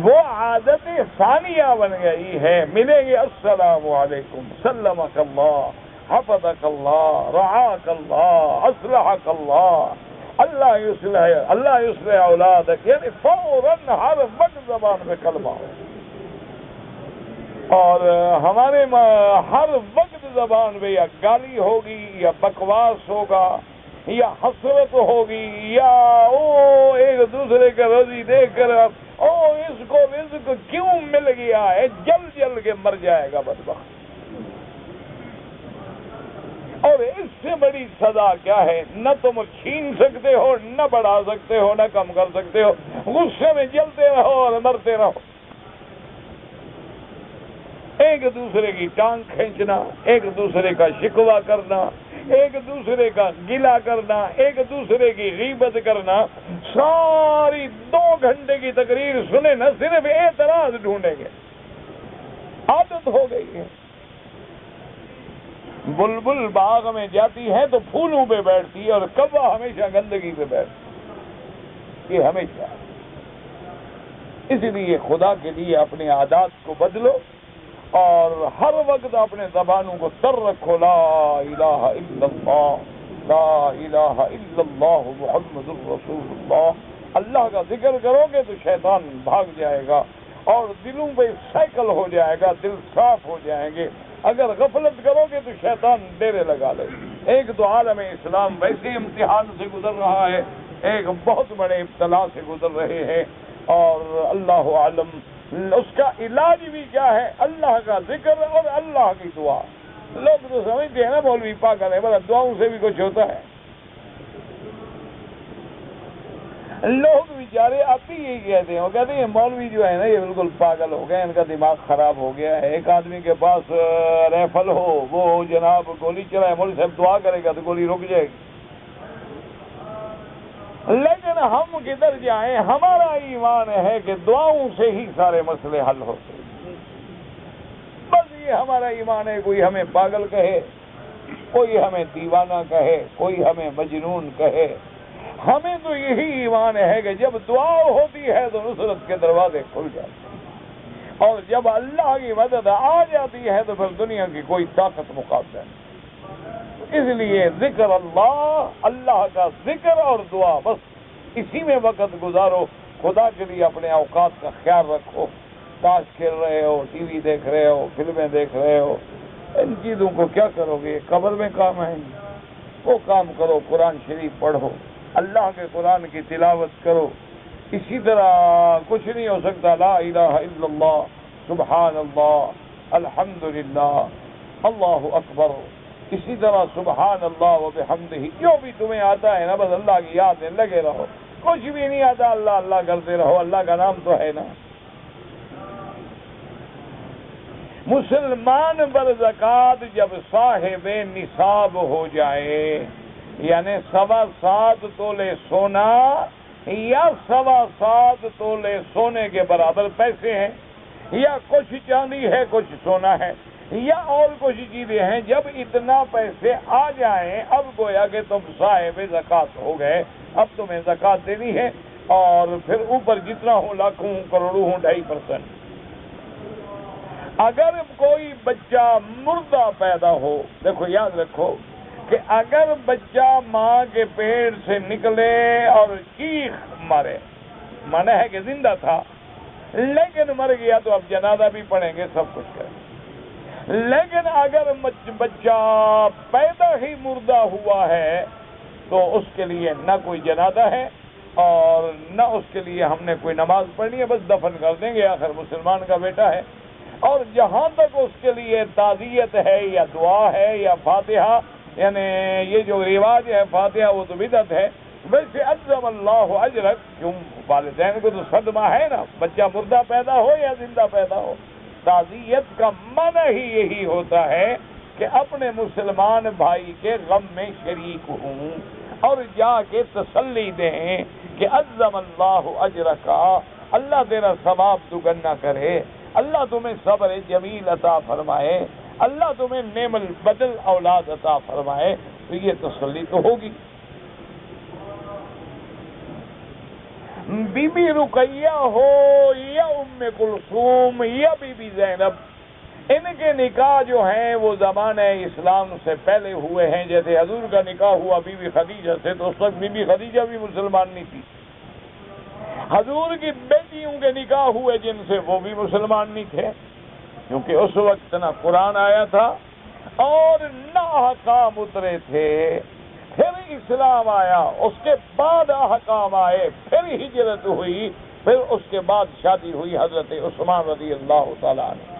وہ عادت ثانیہ بن گئی ہے. ملیں گے السلام علیکم, سلمک اللہ, حفظک اللہ, رعاک اللہ, اصلحک اللہ, اللہ یصلح اولادک. یعنی فوراً ہر وقت زبان میں کلمہ ہو. اور ہمارے ہر وقت زبان میں یا گالی ہوگی یا بکواس ہوگا یا حسرت ہوگی یا او ایک دوسرے کا رضی دیکھ کر او اس کو رزق کیوں مل گیا ہے, جل جل کے مر جائے گا بدبخت. اور اس سے بڑی سزا کیا ہے, نہ تم چھین سکتے ہو, نہ بڑھا سکتے ہو, نہ کم کر سکتے ہو. غصے میں جلتے رہو اور مرتے رہو. ایک دوسرے کی ٹانگ کھینچنا, ایک دوسرے کا شکوہ کرنا, ایک دوسرے کا گلہ کرنا, ایک دوسرے کی غیبت کرنا, ساری 2 گھنٹے کی تقریر سنے نہ صرف اعتراض ڈھونڈیں گے. عادت ہو گئی ہے. بلبل باغ میں جاتی ہے تو پھولوں پہ بیٹھتی ہے اور کوا ہمیشہ گندگی پہ بیٹھتی, یہ ہمیشہ. اس لیے خدا کے لیے اپنے عادات کو بدلو اور ہر وقت اپنے زبانوں کو تر رکھو. لا الہ الا اللہ, لا الہ الا اللہ محمد الرسول اللہ. اللہ کا ذکر کرو گے تو شیطان بھاگ جائے گا اور دلوں پہ سائیکل ہو جائے گا, دل صاف ہو جائیں گے. اگر غفلت کرو گے تو شیطان ڈیرے لگا لے. ایک تو عالم اسلام ویسے امتحان سے گزر رہا ہے, ایک بہت بڑے ابتلا سے گزر رہے ہیں, اور اللہ عالم اس کا علاج بھی کیا ہے, اللہ کا ذکر اور اللہ کی دعا. لوگ تو سمجھتے ہیں نا مولوی پاگل ہے, بس دعاؤں سے بھی کچھ ہوتا ہے. لوگ بیچارے اب بھی یہی کہتے ہیں، وہ کہتے ہیں مولوی جو ہے نا یہ بالکل پاگل ہو گئے، ان کا دماغ خراب ہو گیا ہے۔ ایک آدمی کے پاس ریفل ہو، وہ جناب گولی چلائے، مولوی صاحب دعا کرے گا تو گولی رک جائے گی۔ لیکن ہم کدھر جائیں؟ ہمارا ایمان ہے کہ دعاؤں سے ہی سارے مسئلے حل ہوتے ہیں، بس یہ ہمارا ایمان ہے۔ کوئی ہمیں پاگل کہے، کوئی ہمیں دیوانہ کہے، کوئی ہمیں مجنون کہے، ہمیں تو یہی ایمان ہے کہ جب دعا ہوتی ہے تو نصرت کے دروازے کھل جاتے ہیں، اور جب اللہ کی مدد آ جاتی ہے تو پھر دنیا کی کوئی طاقت مقابلہ نہیں۔ اس لیے ذکر اللہ کا ذکر اور دعا، بس اسی میں وقت گزارو۔ خدا کے لیے اپنے اوقات کا خیال رکھو۔ تاش کھیل رہے ہو، ٹی وی دیکھ رہے ہو، فلمیں دیکھ رہے ہو، ان چیزوں کو کیا کرو گے؟ قبر میں کام آئیں گے۔ وہ کام کرو، قرآن شریف پڑھو، اللہ کے قرآن کی تلاوت کرو۔ اسی طرح کچھ نہیں ہو سکتا، لا الہ الا اللہ، سبحان اللہ، الحمدللہ، اللہ اکبر۔ اسی طرح سبحان اللہ و بحمدہ، جو بھی تمہیں آتا ہے نا بس اللہ کی یاد میں لگے رہو۔ کچھ بھی نہیں آتا اللہ اللہ کرتے رہو، اللہ کا نام تو ہے نا۔ مسلمان پر زکوٰۃ جب صاحب نصاب ہو جائے، یعنی 7.25 تولے سونا یا 7.25 تولے سونے کے برابر پیسے ہیں، یا کچھ چاندی ہے کچھ سونا ہے، یا اور کچھ چیزیں ہیں، جب اتنا پیسے آ جائیں اب گویا کہ تم صاحب زکوٰۃ ہو گئے، اب تمہیں زکوٰۃ دینی ہے، اور پھر اوپر جتنا ہوں، لاکھوں ہوں، کروڑوں ہوں، 2.5%۔ اگر کوئی بچہ مردہ پیدا ہو، دیکھو یاد رکھو کہ اگر بچہ ماں کے پیٹ سے نکلے اور چیخ مارے، مانا ہے کہ زندہ تھا لیکن مر گیا، تو اب جنازہ بھی پڑھیں گے، سب کچھ کریں گے۔ لیکن اگر بچہ پیدا ہی مردہ ہوا ہے تو اس کے لیے نہ کوئی جنازہ ہے اور نہ اس کے لیے ہم نے کوئی نماز پڑھنی ہے، بس دفن کر دیں گے، آخر مسلمان کا بیٹا ہے۔ اور جہاں تک اس کے لیے تعزیت ہے یا دعا ہے یا فاتحہ، یعنی یہ جو رواج ہے فاتحہ، وہ تو بدعت ہے۔ ویسے عظم اللہ اجرک، کیوں والدین کو تو صدمہ ہے نا، بچہ مردہ پیدا ہو یا زندہ پیدا ہو۔ تعزیت کا معنی ہی یہی ہوتا ہے کہ اپنے مسلمان بھائی کے غم میں شریک ہوں اور جا کے تسلی دیں کہ عظم اللہ اجرک، اللہ تیرا ثواب دوگنا کرے، اللہ تمہیں صبر جمیل عطا فرمائے، اللہ تمہیں نعم البدل اولاد عطا فرمائے، تو یہ تسلی تو ہوگی۔ بی بی رقیہ ہو یا ام کلثوم یا بی بی زینب، ان کے نکاح جو ہیں وہ زمانہ اسلام سے پہلے ہوئے ہیں۔ جیسے حضور کا نکاح ہوا بی بی خدیجہ سے، تو اس وقت بی بی خدیجہ بھی مسلمان نہیں تھی۔ حضور کی بیٹیوں کے نکاح ہوئے جن سے، وہ بھی مسلمان نہیں تھے، کیونکہ اس وقت نہ قرآن آیا تھا اور نہ احکام اترے تھے۔ پھر اسلام آیا، اس کے بعد احکام آئے، پھر ہجرت ہوئی، پھر اس کے بعد شادی ہوئی حضرت عثمان رضی اللہ تعالیٰ عنہ۔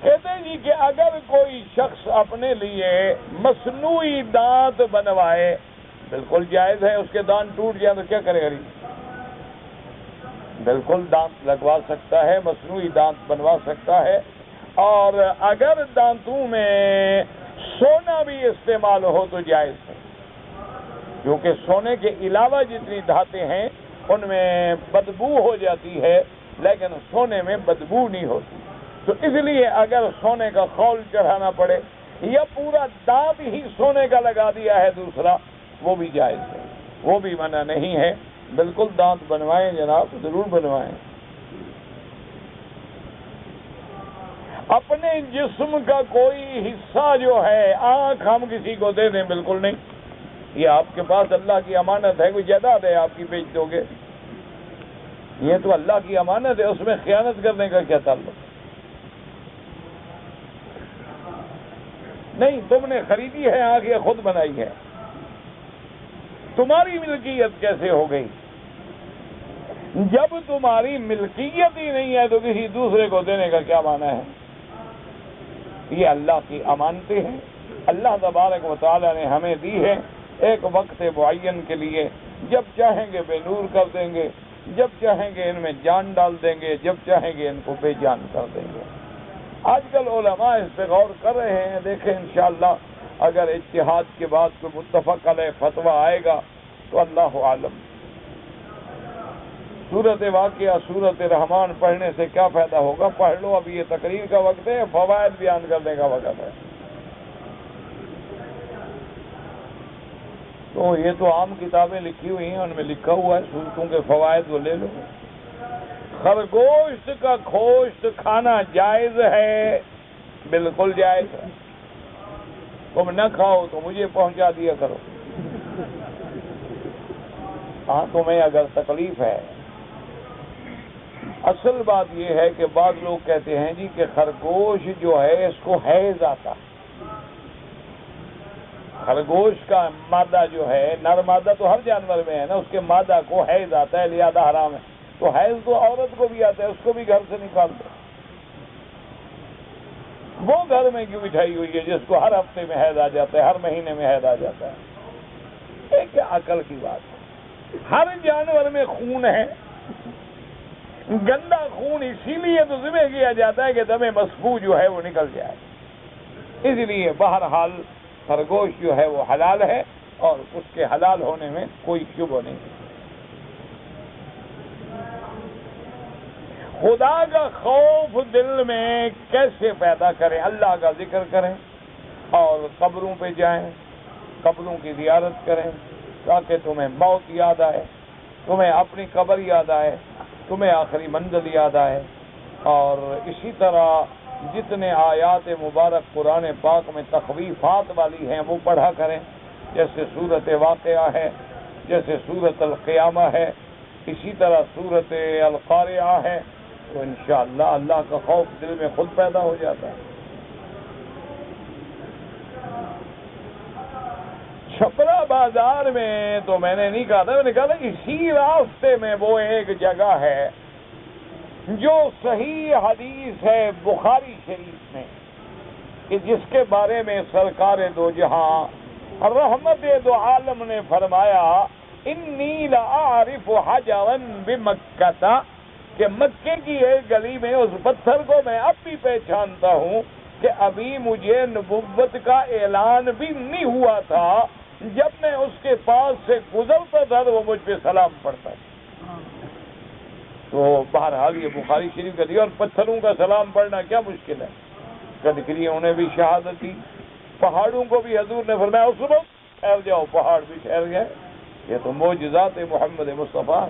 کہتے ہیں جی کہ اگر کوئی شخص اپنے لیے مصنوعی دانت بنوائے، بالکل جائز ہے، اس کے دانت ٹوٹ جائیں تو کیا کرے گا؟ بالکل دانت لگوا سکتا ہے، مصنوعی دانت بنوا سکتا ہے، اور اگر دانتوں میں سونا بھی استعمال ہو تو جائز ہے، کیونکہ سونے کے علاوہ جتنی دھاتیں ہیں ان میں بدبو ہو جاتی ہے، لیکن سونے میں بدبو نہیں ہوتی۔ تو اس لیے اگر سونے کا خول چڑھانا پڑے یا پورا دانت ہی سونے کا لگا دیا ہے دوسرا، وہ بھی جائز ہے، وہ بھی منع نہیں ہے۔ بالکل دانت بنوائیں جناب، ضرور بنوائیں۔ اپنے جسم کا کوئی حصہ جو ہے، آنکھ ہم کسی کو دے دیں، بالکل نہیں، یہ آپ کے پاس اللہ کی امانت ہے، کوئی جائیداد ہے آپ کی بیچ دو گے؟ یہ تو اللہ کی امانت ہے، اس میں خیانت کرنے کا کیا تعلق؟ نہیں، تم نے خریدی ہے آنکھ یا خود بنائی ہے؟ تمہاری ملکیت کیسے ہو گئی؟ جب تمہاری ملکیت ہی نہیں ہے تو کسی دوسرے کو دینے کا کیا معنی ہے؟ یہ اللہ کی امانتیں ہیں، اللہ تبارک و تعالی نے ہمیں دی ہے ایک وقت معین کے لیے، جب چاہیں گے بے نور کر دیں گے، جب چاہیں گے ان میں جان ڈال دیں گے، جب چاہیں گے ان کو بے جان کر دیں گے۔ آج کل علماء اس پہ غور کر رہے ہیں، دیکھیں انشاءاللہ اگر اجتہاد کے بعد کوئی متفق علیہ فتویٰ آئے گا تو اللہ عالم۔ سورت واقعہ سورت رحمان پڑھنے سے کیا فائدہ ہوگا؟ پڑھ لو، ابھی یہ تقریر کا وقت ہے، فوائد بیان کرنے کا وقت ہے۔ تو یہ تو عام کتابیں لکھی ہوئی ہیں، ان میں لکھا ہوا ہے سورتوں کے فوائد، وہ لے لو۔ خرگوش کا گوشت کھانا جائز ہے، بالکل جائز ہے۔ تم نہ کھاؤ تو مجھے پہنچا دیا کرو، ہاں تمہیں اگر تکلیف ہے۔ اصل بات یہ ہے کہ بعض لوگ کہتے ہیں جی کہ خرگوش جو ہے اس کو حیض آتا ہے۔ خرگوش کا مادہ جو ہے، نر مادہ تو ہر جانور میں ہے نا، اس کے مادہ کو حیض آتا ہے، لہذا حرام ہے۔ تو حیض تو عورت کو بھی آتا ہے، اس کو بھی گھر سے نکال دو۔ وہ گھر میں کیوں بٹھائی ہوئی ہے جس کو ہر ہفتے میں حیض آ جاتا ہے، ہر مہینے میں حیض آ جاتا ہے؟ ایک عقل کی بات ہے۔ ہر جانور میں خون ہے، گندا خون اسی لیے تو ذبح کیا جاتا ہے کہ دم مسفوح جو ہے وہ نکل جائے۔ اس لیے بہرحال خرگوش جو ہے وہ حلال ہے اور اس کے حلال ہونے میں کوئی شبہ نہیں۔ خدا کا خوف دل میں کیسے پیدا کریں؟ اللہ کا ذکر کریں اور قبروں پہ جائیں، قبروں کی زیارت کریں تاکہ تمہیں موت یاد آئے، تمہیں اپنی قبر یاد آئے، تمہیں آخری منزل یاد آئے۔ اور اسی طرح جتنے آیات مبارک قرآن پاک میں تخویفات والی ہیں وہ پڑھا کریں، جیسے سورت واقعہ ہے، جیسے سورت القیامہ ہے، اسی طرح سورت القارعہ ہے، تو انشاءاللہ اللہ کا خوف دل میں خود پیدا ہو جاتا ہے۔ چھپرا بازار میں تو میں نے نہیں کہا تھا، میں نے کہا تھا اسی راستے میں وہ ایک جگہ ہے جو صحیح حدیث ہے بخاری شریف میں، کہ جس کے بارے میں سرکار دو جہاں رحمت دو عالم نے فرمایا انی لأعرف حجرا بمکہ، کہ مکے کی ایک گلی میں اس پتھر کو میں اب بھی پہچانتا ہوں کہ ابھی مجھے نبوت کا اعلان بھی نہیں ہوا تھا، جب میں اس کے پاس سے گزرتا تھا تو وہ مجھ پہ سلام پڑھتا تھا۔ تو بہرحال یہ بخاری شریف کا دیا، اور پتھروں کا سلام پڑھنا کیا مشکل ہے؟ کدکریوں نے بھی شہادت دی، پہاڑوں کو بھی حضور نے فرمایا اس وقت ٹھہر جاؤ، پہاڑ بھی ٹھہر گئے۔ یہ تو معجزات محمد مصطفیٰ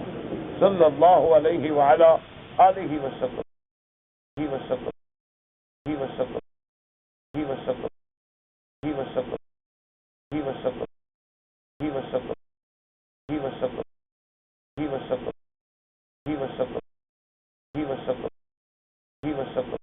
صلی اللہ علیہ وعلا آلہ وسلم وسلم وسلم وسلم وسلم وسلم وسلم وسلم وسلم وسلم وسلم وسلم وسلم